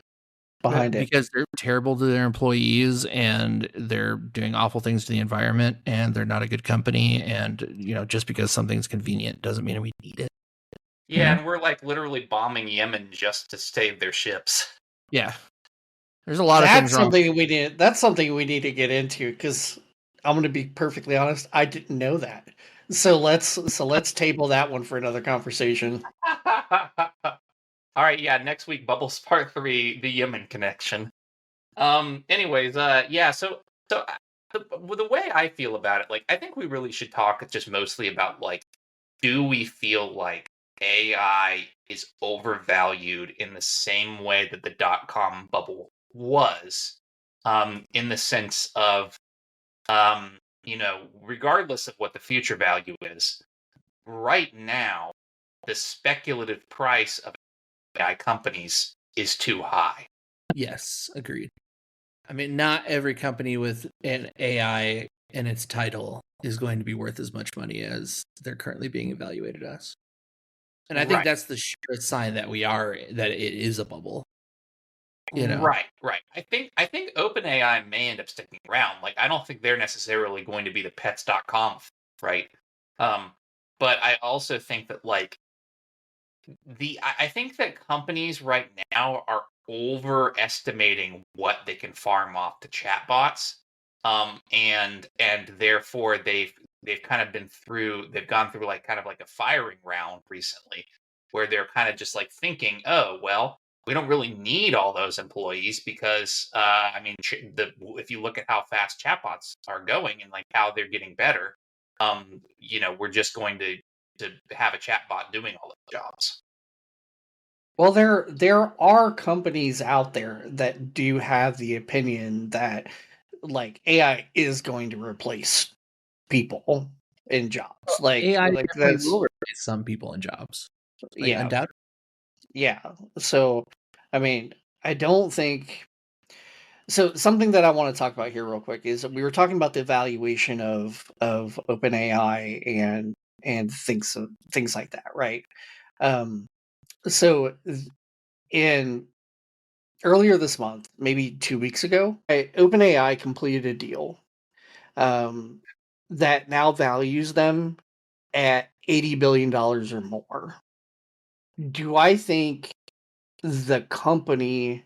A: behind it?
D: Because they're terrible to their employees and they're doing awful things to the environment and they're not a good company. And, just because something's convenient doesn't mean we need it.
B: Yeah, and we're like literally bombing Yemen just to save their ships.
D: Yeah. There's a lot of things wrong.
A: That's something we need to get into, because I'm going to be perfectly honest, I didn't know that. So let's table that one for another conversation.
B: All right, yeah, next week, Bubbles Part 3, the Yemen connection. Anyways, yeah, so the way I feel about it, like, I think we really should talk just mostly about, like, do we feel like AI is overvalued in the same way that the .com bubble was, in the sense of, regardless of what the future value is, right now, the speculative price of AI companies is too high.
C: Yes, agreed. I mean, not every company with an AI in its title is going to be worth as much money as they're currently being evaluated as. And I think
B: Right.
C: that's the surest sign that that it is a bubble.
B: Right. I think OpenAI may end up sticking around. Like, I don't think they're necessarily going to be the pets.com, right? But I also think that like I think that companies right now are overestimating what they can farm off to chatbots. And therefore they've kind of they've gone through like kind of like a firing round recently where they're kind of just like thinking, oh well, we don't really need all those employees because I mean if you look at how fast chatbots are going and like how they're getting better, we're just going to have a chatbot doing all the jobs.
A: Well, there are companies out there that do have the opinion that like AI is going to replace people in jobs.
C: AI
A: Like
C: definitely
A: that's
C: will replace some people in jobs. Like,
A: yeah,
C: undoubtedly.
A: yeah. So I mean, I don't think so. Something that I want to talk about here real quick is we were talking about the evaluation of OpenAI and things like that, right? Um, so in earlier this month, maybe 2 weeks ago, OpenAI completed a deal um, that now values them at $80 billion or more. Do I think the company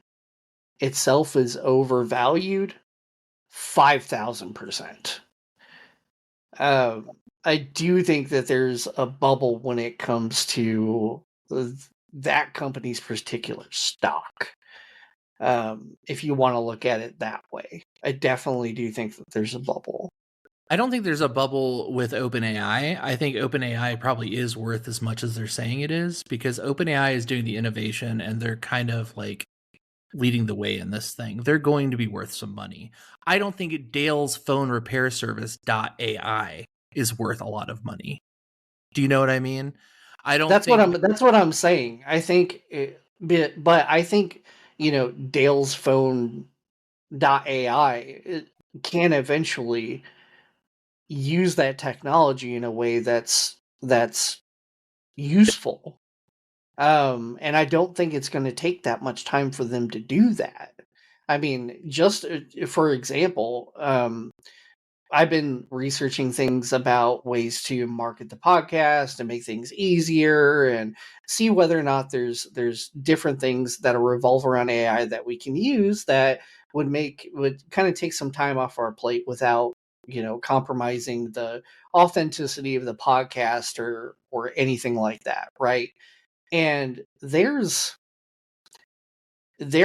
A: itself is overvalued? 5,000%. I do think that there's a bubble when it comes to that company's particular stock. If you want to look at it that way, I definitely do think that there's a bubble.
C: I don't think there's a bubble with OpenAI. I think OpenAI probably is worth as much as they're saying it is because OpenAI is doing the innovation and they're kind of like leading the way in this thing. They're going to be worth some money. I don't think Dale's phone repair service .ai is worth a lot of money. Do you know what I mean? I don't
A: That's
C: think
A: what I'm saying. I think but I think, Dale's phone .ai can eventually use that technology in a way that's useful. And I don't think it's going to take that much time for them to do that. I mean, just for example, I've been researching things about ways to market the podcast and make things easier and see whether or not there's different things that revolve around AI that we can use that would kind of take some time off our plate without, compromising the authenticity of the podcast or anything like that, right? And there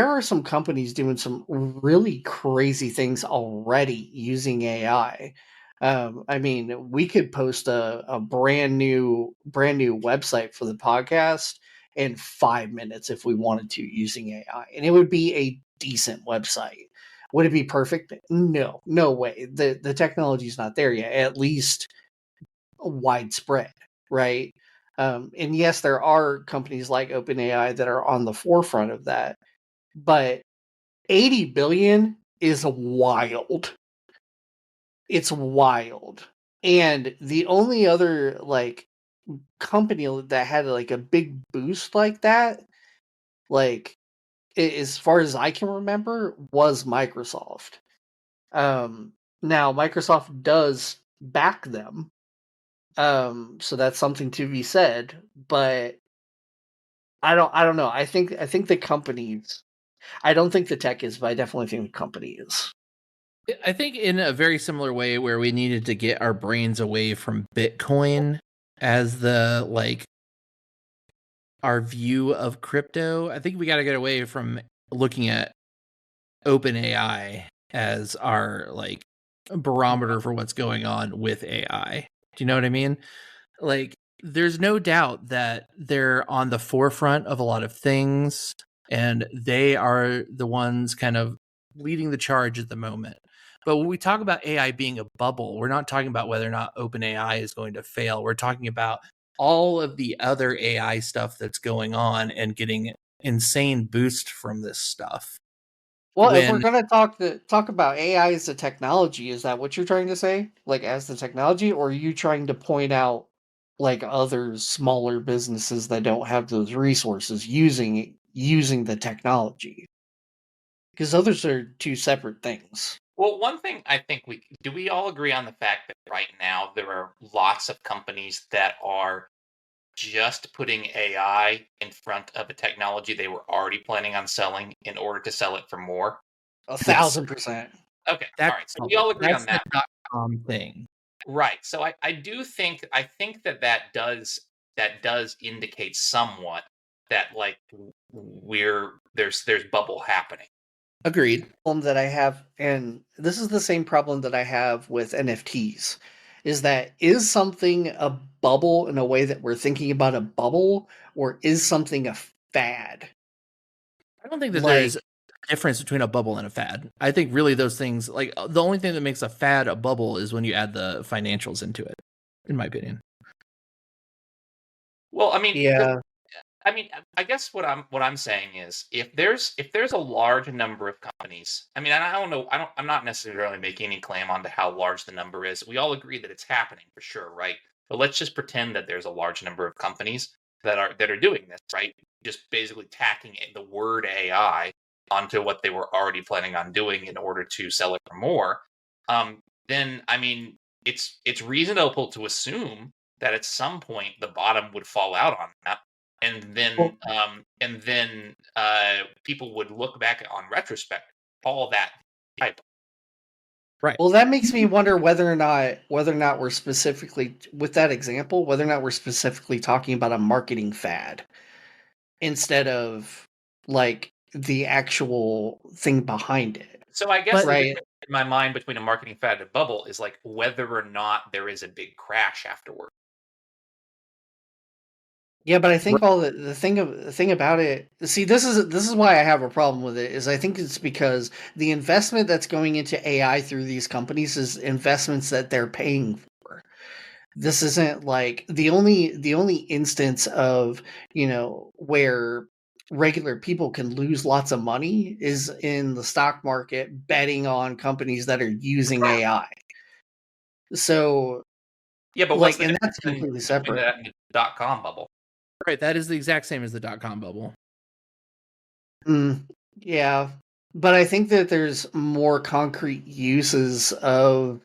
A: are some companies doing some really crazy things already using AI. I mean, we could post a brand new website for the podcast, in 5 minutes if we wanted to using AI, and it would be a decent website. Would it be perfect? No, no way. The technology is not there yet, at least widespread, right? And yes, there are companies like OpenAI that are on the forefront of that, but 80 billion is wild. It's wild. And the only other like company that had like a big boost like that, like as far as I can remember, was Microsoft. Now Microsoft does back them, so that's something to be said. But I don't know. I think the companies. I don't think the tech is, but I definitely think the company is.
C: I think in a very similar way where we needed to get our brains away from Bitcoin as the like our view of crypto. I think we got to get away from looking at OpenAI as our like barometer for what's going on with AI. Do you know what I mean? Like, there's no doubt that they're on the forefront of a lot of things, and they are the ones kind of leading the charge at the moment. But when we talk about AI being a bubble, we're not talking about whether or not OpenAI is going to fail. We're talking about all of the other AI stuff that's going on and getting insane boost from this stuff.
A: Well, if we're
C: When
A: gonna talk about AI as a technology, is that what you're trying to say? Like as the technology, or are you trying to point out like other smaller businesses that don't have those resources using the technology? Because those are two separate things.
B: Well, one thing I think we all agree on the fact that right now there are lots of companies that are just putting AI in front of a technology they were already planning on selling in order to sell it for more.
A: 1,000%.
B: Okay, all
C: that's
B: right. So we all agree on
C: the
B: that.
C: .com thing.
B: Right. So I do think that does indicate somewhat that like there's bubble happening.
C: Agreed.
A: Problem that I have, and this is the same problem that I have with NFTs, is that is something a bubble in a way that we're thinking about a bubble, or is something a fad?
C: I don't think that
A: Like,
C: there's a difference between a bubble and a fad. I think really those things, like the only thing that makes a fad a bubble is when you add the financials into it, in my opinion.
B: Well,
A: yeah,
B: I guess what I'm saying is if there's a large number of companies, and I don't know, I'm not necessarily making any claim onto how large the number is. We all agree that it's happening for sure, right? But let's just pretend that there's a large number of companies that are doing this, right? Just basically tacking the word AI onto what they were already planning on doing in order to sell it for more. Then it's reasonable to assume that at some point the bottom would fall out on that, and
A: well,
B: then people would look back on retrospect, all that type.
C: Right.
A: well, that makes me wonder whether or not we're specifically with that example, whether or not we're specifically talking about a marketing fad instead of like the actual thing behind it.
B: So I guess
C: But
B: the
A: Right.
B: difference in my mind between a marketing fad and a bubble is like whether or not there is a big crash afterward.
A: Yeah, but I think all the thing about it. See, this is why I have a problem with it. Is I think it's because the investment that's going into AI through these companies is investments that they're paying for. This isn't like the only instance of where regular people can lose lots of money is in the stock market betting on companies that are using AI. So
B: Yeah, but what's
A: like,
B: the
A: and
B: difference
A: that's completely
B: between
A: separate.
B: that and the dot-com bubble?
C: right, that is the exact same as the .com bubble.
A: Yeah, but I think that there's more concrete uses of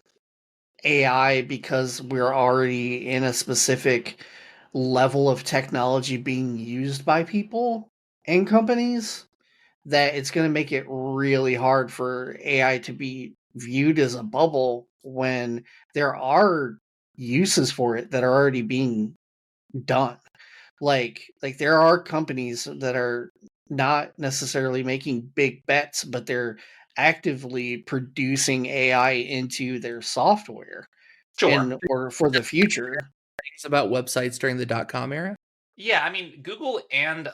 A: AI because we're already in a specific level of technology being used by people and companies that it's going to make it really hard for AI to be viewed as a bubble when there are uses for it that are already being done. Like there are companies that are not necessarily making big bets, but they're actively producing AI into their software
B: Sure.
A: and or for the future.
C: Things about websites during the .com era.
B: Yeah, I mean, Google and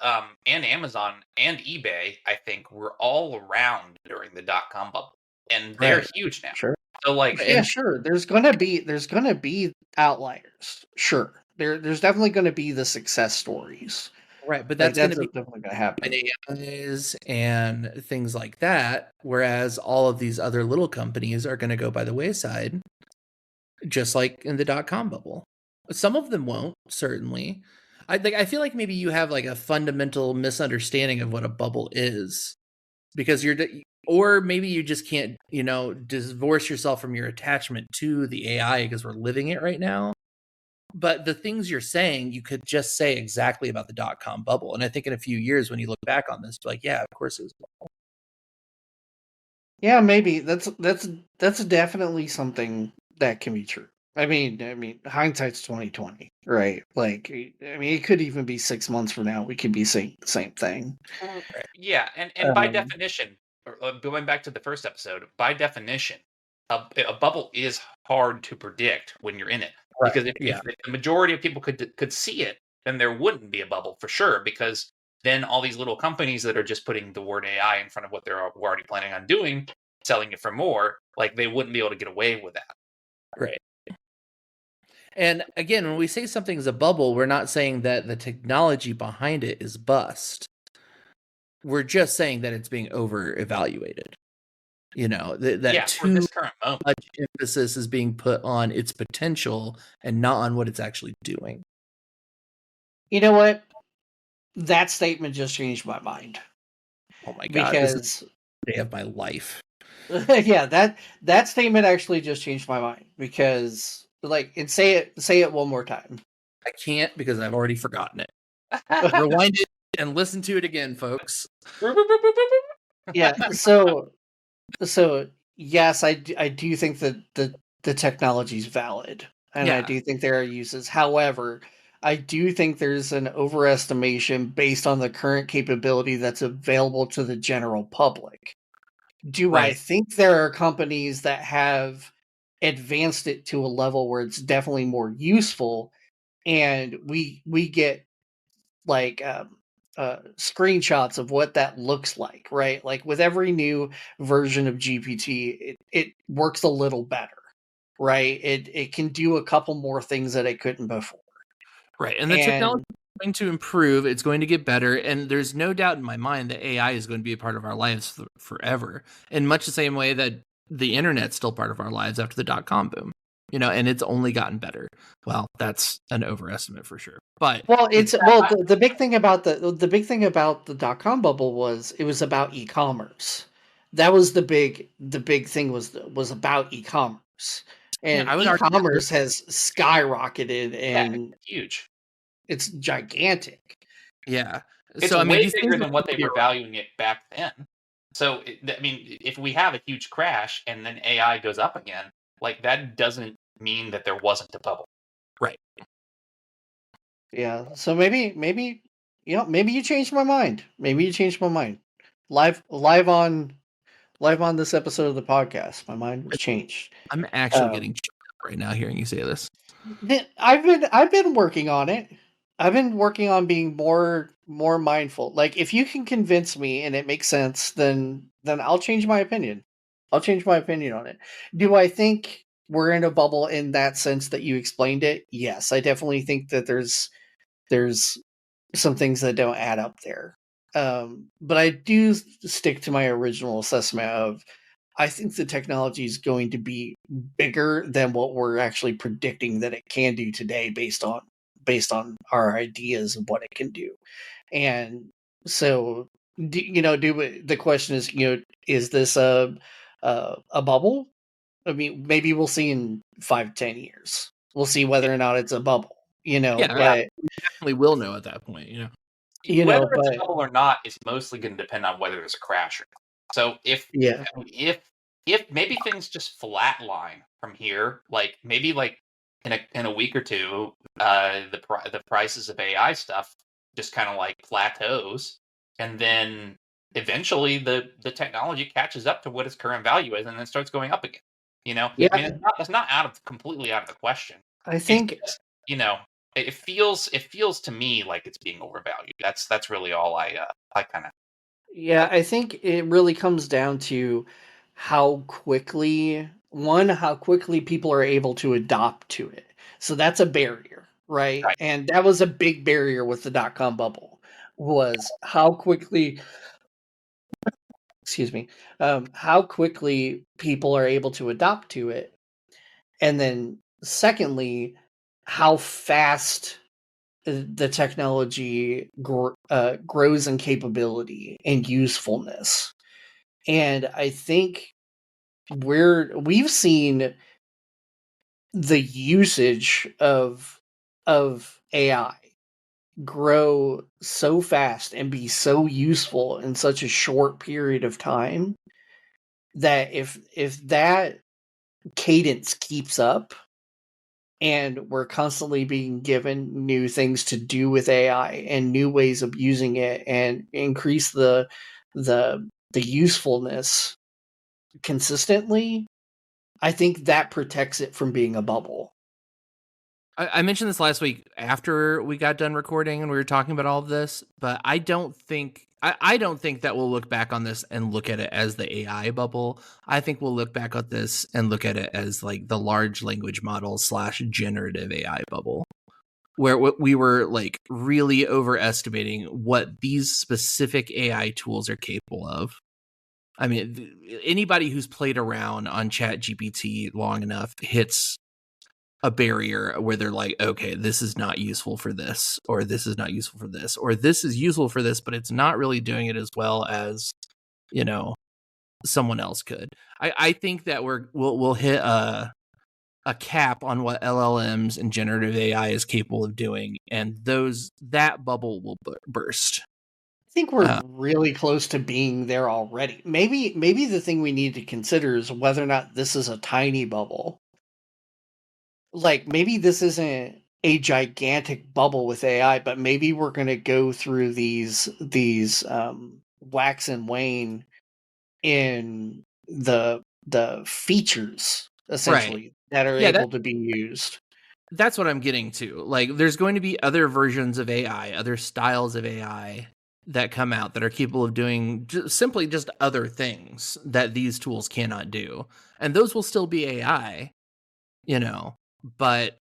B: Amazon and eBay, I think, were all around during the dot-com bubble, and they're
C: Right.
B: huge now.
A: Sure.
B: So, like,
A: Yeah, sure. There's gonna be outliers. Sure. There's definitely gonna be the success stories.
C: Right, but
A: Like
C: that's going
A: that's
C: to be
A: definitely gonna happen.
C: AIs and things like that, whereas all of these other little companies are going to go by the wayside, just like in the dot-com bubble. Some of them won't, certainly. I feel like maybe you have like a fundamental misunderstanding of what a bubble is, because or maybe you just can't, divorce yourself from your attachment to the AI because we're living it right now. But the things you're saying, you could just say exactly about the dot-com bubble. And I think in a few years, when you look back on this, be like, yeah, of course it was a bubble.
A: Yeah, maybe that's definitely something that can be true. I mean, hindsight's 2020, right? Like, I mean, it could even be 6 months from now. We could be saying the same thing.
B: yeah, and by
A: Um,
B: definition, going back to the first episode, by definition, a bubble is hard to predict when you're in it.
C: Right.
B: Because if,
C: Yeah.
B: if the majority of people could see it, then there wouldn't be a bubble for sure. Because then all these little companies that are just putting the word AI in front of what they're already planning on doing, selling it for more, like they wouldn't be able to get away with that.
C: Right. And again, when we say something's a bubble, we're not saying that the technology behind it is bust. We're just saying that it's being over evaluated. That
B: Yeah, for
C: too
B: this current moment.
C: much emphasis is being put on its potential and not on what it's actually doing.
A: you know what? That statement just changed my mind
C: Oh my God, this is
A: because
C: the day of my life.
A: yeah, that statement actually just changed my mind because like and say it one more time.
C: I can't because I've already forgotten it. Rewind it and listen to it again, folks.
A: Yeah, so yes, I do think that the technology is valid, and I
C: Yeah.
A: do think there are uses. However, I do think there's an overestimation based on the current capability that's available to the general public. Do I
C: Right.
A: think there are companies that have advanced it to a level where it's definitely more useful, and we get like screenshots of what that looks like, right? Like with every new version of GPT, it works a little better, right? It can do a couple more things that it couldn't before.
C: Right. And the technology
A: And
C: is going to improve. It's going to get better. And there's no doubt in my mind that AI is going to be a part of our lives forever. In much the same way that the internet's still part of our lives after the dot-com boom. And it's only gotten better. Well, that's an overestimate for sure. But
A: the big thing about the dot-com bubble was it was about e-commerce. That was the big thing was about e-commerce.
C: yeah,
A: And
C: I would argue
A: e-commerce has skyrocketed
B: Yeah,
A: and
B: it's huge.
A: it's gigantic.
C: yeah.
B: It's
C: So I mean,
B: way
C: these
B: bigger
C: things
B: than what they
C: will
B: were valuing it back then. So, I mean, if we have a huge crash and then AI goes up again, like that doesn't mean that there wasn't a bubble.
C: right.
A: Yeah. So maybe maybe you changed my mind. Maybe you changed my mind. Live on this episode of the podcast. My mind was changed.
C: I'm actually
A: Um,
C: getting choked up right now hearing you say this.
A: I've been working on it. I've been working on being more mindful. Like if you can convince me and it makes sense, then I'll change my opinion. I'll change my opinion on it. Do I think we're in a bubble in that sense that you explained it? Yes, I definitely think that there's some things that don't add up there. But I do stick to my original assessment of I think the technology is going to be bigger than what we're actually predicting that it can do today based on our ideas of what it can do. And so the question is, is this a bubble? I mean, maybe we'll see in 5-10 years. We'll see whether or not it's a bubble,
C: Yeah,
A: but
C: we definitely will know at that point.
B: Whether it's a
A: but
B: bubble or not is mostly going to depend on whether there's a crash or not. So
A: yeah.
B: if maybe things just flatline from here, like maybe like in a week or two, the prices of AI stuff just kind of like plateaus, and then eventually the technology catches up to what its current value is, and then starts going up again. I
A: Yeah,
B: mean, it's not completely out of the question.
A: I
B: It's
A: think
B: just, you know, It feels to me like it's being overvalued. That's really all I kind of.
A: Yeah, I think it really comes down to how quickly people are able to adopt to it. So that's a barrier, right?
B: Right.
A: And that was a big barrier with the dot-com bubble, was how quickly, excuse me, how quickly people are able to adopt to it. And then secondly, how fast the technology grows in capability and usefulness. And I think we've seen the usage of AI grow so fast and be so useful in such a short period of time that if that cadence keeps up and we're constantly being given new things to do with AI and new ways of using it and increase the usefulness consistently, I think that protects it from being a bubble.
D: I mentioned this last week after we got done recording and we were talking about all of this, but I don't think that we'll look back on this and look at it as the AI bubble. I think we'll look back at this and look at it as like the large language model / generative AI bubble, where we were like really overestimating what these specific AI tools are capable of. I mean, anybody who's played around on ChatGPT long enough hits a barrier where they're like, okay, this is not useful for this, or this is not useful for this, or this is useful for this, but it's not really doing it as well as, someone else could. I think that we'll hit a cap on what LLMs and generative AI is capable of doing, and that bubble will burst.
A: I think we're really close to being there already. Maybe the thing we need to consider is whether or not this is a tiny bubble. Like maybe this isn't a gigantic bubble with AI, but maybe we're going to go through these wax and wane in the features essentially that are
D: Yeah,
A: able to be used.
D: that's what I'm getting to. Like, there's going to be other versions of AI, other styles of AI that come out that are capable of doing simply just other things that these tools cannot do. And those will still be AI, but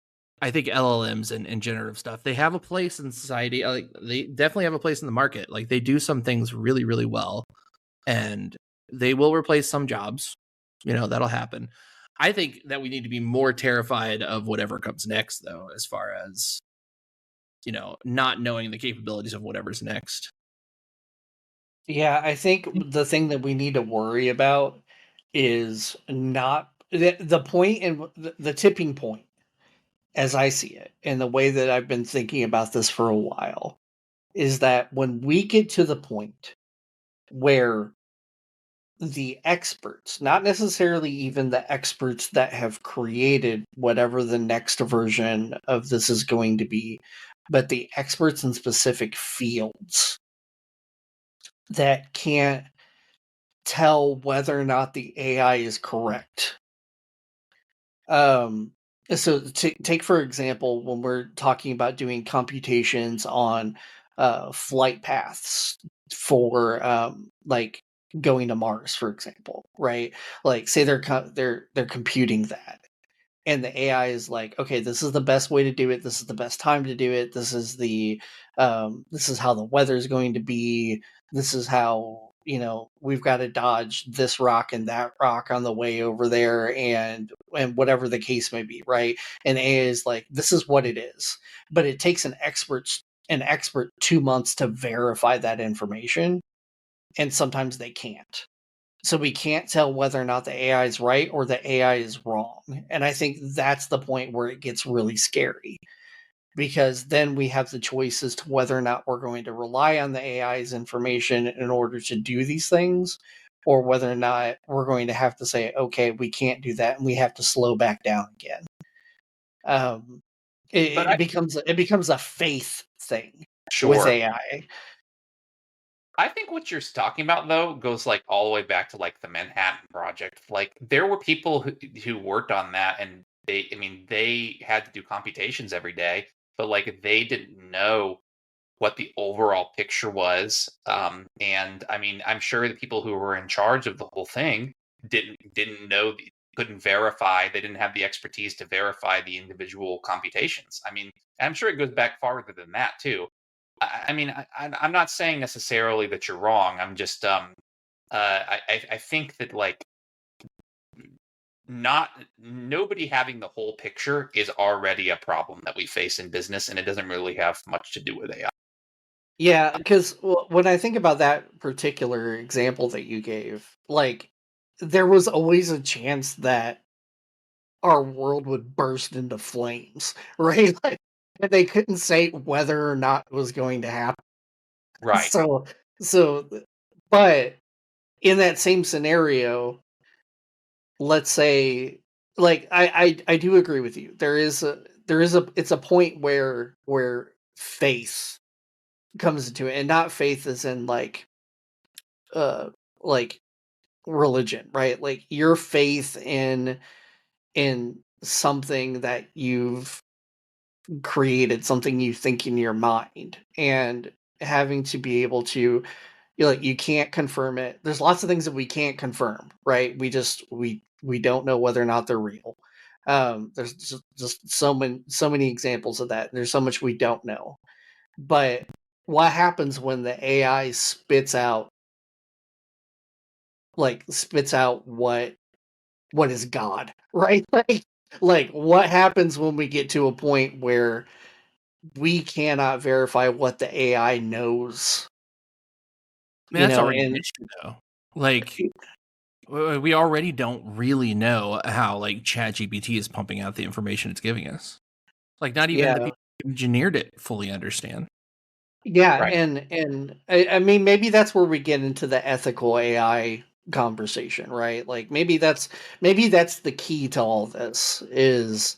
D: I think LLMs and generative stuff, they have a place in society. Like, they definitely have a place in the market. Like, they do some things really, really well, and they will replace some jobs. That'll happen. I think that we need to be more terrified of whatever comes next, though, as far as, not knowing the capabilities of whatever's next.
A: Yeah, I think the thing that we need to worry about is not the point and the tipping point, as I see it, and the way that I've been thinking about this for a while, is that when we get to the point where the experts, not necessarily even the experts that have created whatever the next version of this is going to be, but the experts in specific fields that can't tell whether or not the AI is correct. So take for example, when we're talking about doing computations on flight paths for like going to Mars, for example, right? Like say they're computing that, and the AI is like, okay, this is the best way to do it. This is the best time to do it. This is how the weather is going to be. This is how we've got to dodge this rock and that rock on the way over there, and whatever the case may be, right? And AI is like, this is what it is, but it takes an expert 2 months to verify that information, and sometimes they can't. So we can't tell whether or not the AI is right or the AI is wrong. And I think that's the point where it gets really scary, because then we have the choice as to whether or not we're going to rely on the AI's information in order to do these things, or whether or not we're going to have to say, okay, we can't do that and we have to slow back down again. It becomes a faith thing with
B: Sure.
A: AI.
B: I think what you're talking about though goes like all the way back to like the Manhattan Project. Like there were people who worked on that, and they had to do computations every day, but like they didn't know what the overall picture was. And I mean, I'm sure the people who were in charge of the whole thing didn't know, couldn't verify. They didn't have the expertise to verify the individual computations. I mean, I'm sure it goes back farther than that too. I mean, I'm not saying necessarily that you're wrong. I'm just, I think that like not nobody having the whole picture is already a problem that we face in business, and it doesn't really have much to do with AI.
A: Yeah, because when I think about that particular example that you gave, like, there was always a chance that our world would burst into flames, right? Like, and they couldn't say whether or not it was going to happen.
B: Right.
A: So, so, but in that same scenario, let's say, like, I do agree with you. It's a point where faith comes into it, and not faith as in uh like religion, right? Like your faith in something that you've created, something you think in your mind, and having to be able to, like, you can't confirm it. There's lots of things that we can't confirm, right? We don't know whether or not they're real. There's just so many examples of that. There's so much we don't know. But what happens when the AI spits out what is God, right? Like what happens when we get to a point where we cannot verify what the AI knows,
D: I mean, that's already an
A: and
D: issue, though. Like, we already don't really know how like ChatGPT is pumping out the information it's giving us. Like, not even the
A: yeah,
D: people who engineered it fully understand.
A: yeah,
B: Right.
A: and I mean maybe that's where we get into the ethical AI conversation, right? Like maybe that's the key to all this is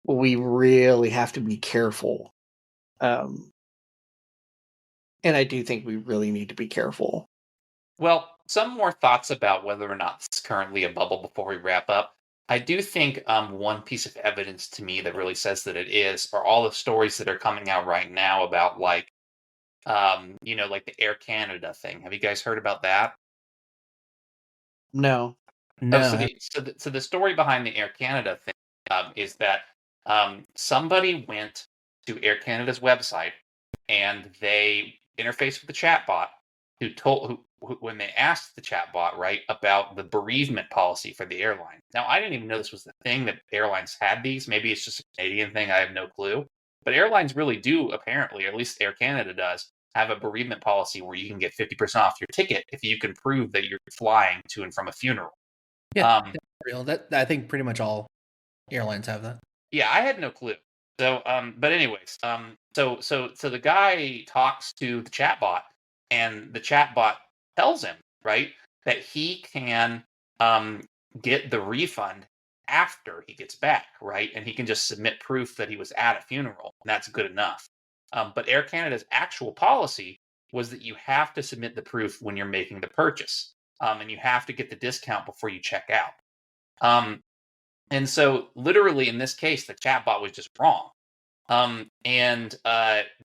A: we really have to be careful. Um, and I do think we really need to be careful.
B: Well, some more thoughts about whether or not it's currently a bubble before we wrap up. I do think one piece of evidence to me that really says that it is are all the stories that are coming out right now about like like the Air Canada thing. Have you guys heard about that?
A: No.
B: Oh,
D: No,
B: so the story behind the Air Canada thing is that somebody went to Air Canada's website and they interfaced with the chatbot who when they asked the chatbot right about the bereavement policy for the airline. Now I didn't even know this was the thing that airlines had these. Maybe it's just a Canadian thing. I have no clue. But airlines really do apparently, or at least Air Canada does, have a bereavement policy where you can get 50% off your ticket if you can prove that you're flying to and from a funeral.
C: Yeah,
B: Um,
C: that's real. That I think pretty much all airlines have that.
B: yeah, I had no clue. So, but anyways, so the guy talks to the chatbot, and the chatbot tells him right that he can um get the refund after he gets back, right, and he can just submit proof that he was at a funeral, and that's good enough. But Air Canada's actual policy was that you have to submit the proof when you're making the purchase, and you have to get the discount before you check out. Um, and so, literally, in this case, the chatbot was just wrong. And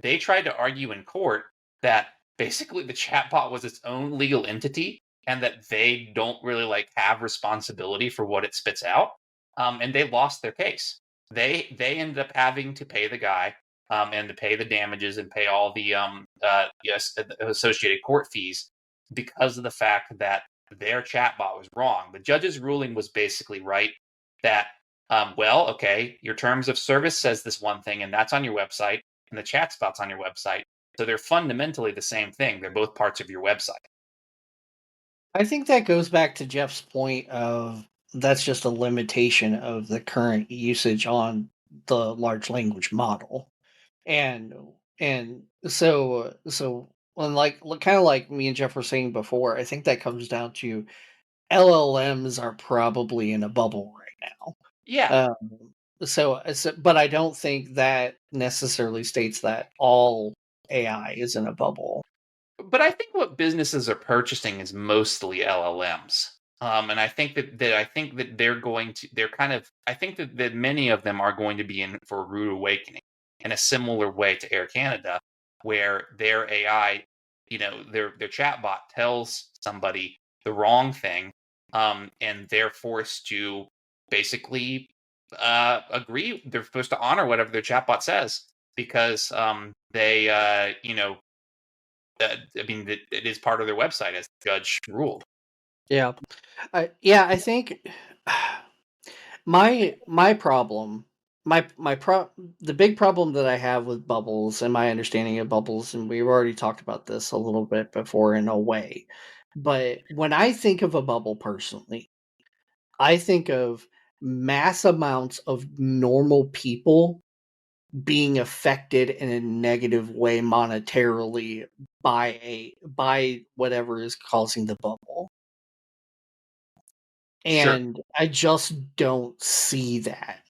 B: they tried to argue in court that basically the chatbot was its own legal entity and that they don't really like have responsibility for what it spits out. And they lost their case. They ended up having to pay the guy and to pay the damages and pay all the associated court fees because of the fact that their chatbot was wrong. The judge's ruling was basically right that well, okay, your terms of service says this one thing, and that's on your website, and the chat spot's on your website. So they're fundamentally the same thing. They're both parts of your website.
A: I think that goes back to Jeff's point of that's just a limitation of the current usage on the large language model. And so when like kind of like me and Jeff were saying before, I think that comes down to LLMs are probably in a bubble right now.
B: Yeah,
A: But I don't think that necessarily states that all AI is in a bubble.
B: but I think what businesses are purchasing is mostly LLMs. And I think that they're going to they're kind of I think that many of them are going to be in for a rude awakening. in a similar way to Air Canada, where their AI, their chatbot tells somebody the wrong thing, and they're forced to basically agree. They're supposed to honor whatever their chatbot says because they, I mean, it is part of their website, as the judge ruled.
A: Yeah. I think my problem, the big problem that I have with bubbles and my understanding of bubbles, and we've already talked about this a little bit before in a way, but when I think of a bubble personally, I think of mass amounts of normal people being affected in a negative way monetarily by whatever is causing the bubble.
B: Sure.
A: And I just don't see that.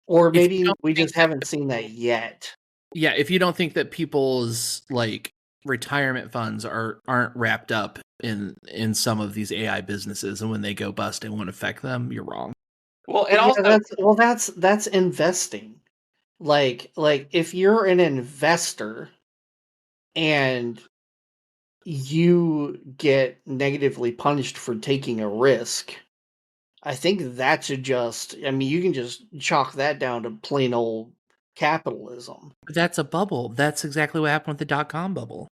A: Or
D: If you
A: maybe
D: don't
A: we
D: think
A: just haven't seen that yet.
D: Yeah, if you don't think that people's like retirement funds aren't wrapped up in some of these AI businesses, and when they go bust, it won't affect them, you're wrong.
B: Well, and
A: Yeah,
B: also,
A: that's investing. Like if you're an investor and you get negatively punished for taking a risk, I think that should just, I mean, you can just chalk that down to plain old capitalism.
D: But that's a bubble. That's exactly what happened with the dot-com bubble.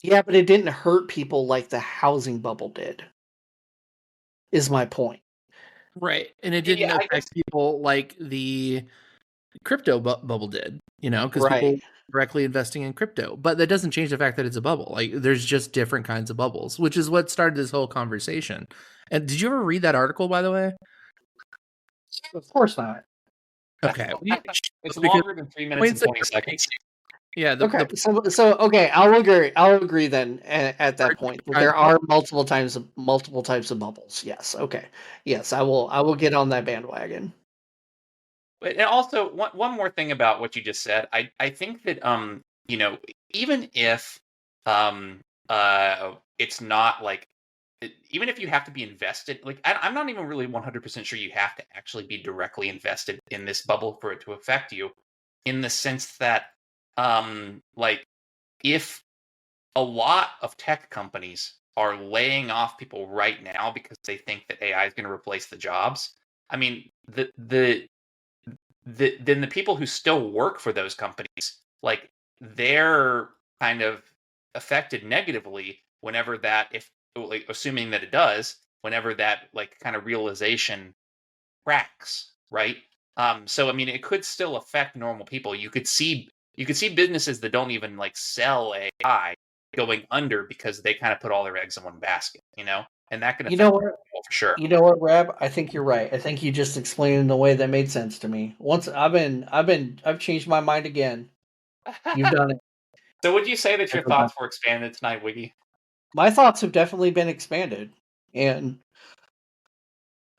A: Yeah, but it didn't hurt people like the housing bubble did, is my point.
D: Right. And it didn't
B: yeah, I guess
D: affect people like the crypto bubble did, because people
A: Right.
D: directly investing in crypto. But that doesn't change the fact that it's a bubble. Like there's just different kinds of bubbles, which is what started this whole conversation. And did you ever read that article, by the way?
A: Of course not.
D: Okay.
B: it's
D: Because
B: longer than 3 minutes and
D: points that
B: 20
D: you're
B: seconds.
D: Yeah,
A: Okay, so okay, I'll agree then at that point that there are multiple types of bubbles. Yes, okay. Yes, I will get on that bandwagon.
B: But and also one more thing about what you just said. I think that even if it's not like even if you have to be invested, like I'm not even really 100% sure you have to actually be directly invested in this bubble for it to affect you, in the sense that like if a lot of tech companies are laying off people right now because they think that AI is going to replace the jobs. I mean, then the people who still work for those companies, like they're kind of affected negatively whenever that, if like, assuming that it does, whenever that like kind of realization cracks, right? So I mean, it could still affect normal people. You could see businesses that don't even like sell AI going under because they kind of put all their eggs in one basket, and that can
A: You
B: affect
A: know what?
B: people for sure.
A: You know what, Rab? I think you're right. I think you just explained it in a way that made sense to me. Once I've changed my mind again. You've done it.
B: So would you say that your thoughts were expanded tonight, Wiggy?
A: My thoughts have definitely been expanded, and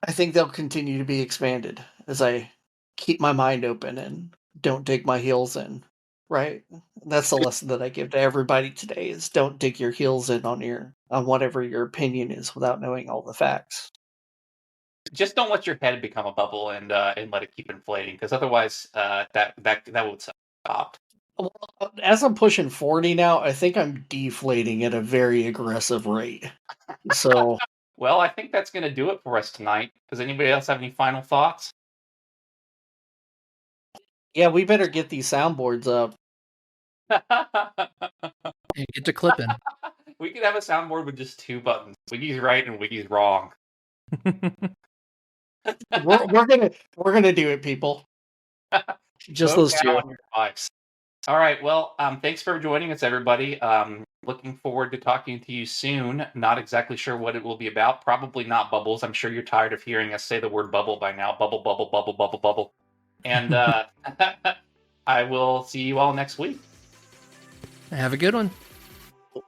A: I think they'll continue to be expanded as I keep my mind open and don't dig my heels in. Right? That's the lesson that I give to everybody today is don't dig your heels in on whatever your opinion is without knowing all the facts.
B: Just don't let your head become a bubble and let it keep inflating, because otherwise that would stop.
A: Well, as I'm pushing 40 now, I think I'm deflating at a very aggressive rate. So,
B: Well, I think that's going to do it for us tonight. Does anybody else have any final thoughts?
A: yeah, we better get these soundboards up.
D: And get to clipping.
B: We could have a soundboard with just 2 buttons. Wiggy's right and Wiggy's wrong.
A: We're gonna do it, people. Just
B: Vote
A: those
B: now
A: two.
B: on your device. All right. Well, thanks for joining us, everybody. Looking forward to talking to you soon. Not exactly sure what it will be about. Probably not bubbles. I'm sure you're tired of hearing us say the word bubble by now. Bubble, bubble, bubble, bubble, bubble. And I will see you all next week.
D: Have a good one.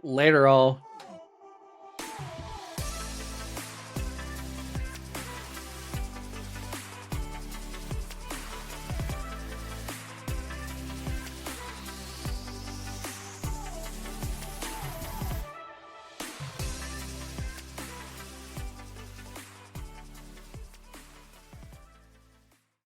A: Later, all.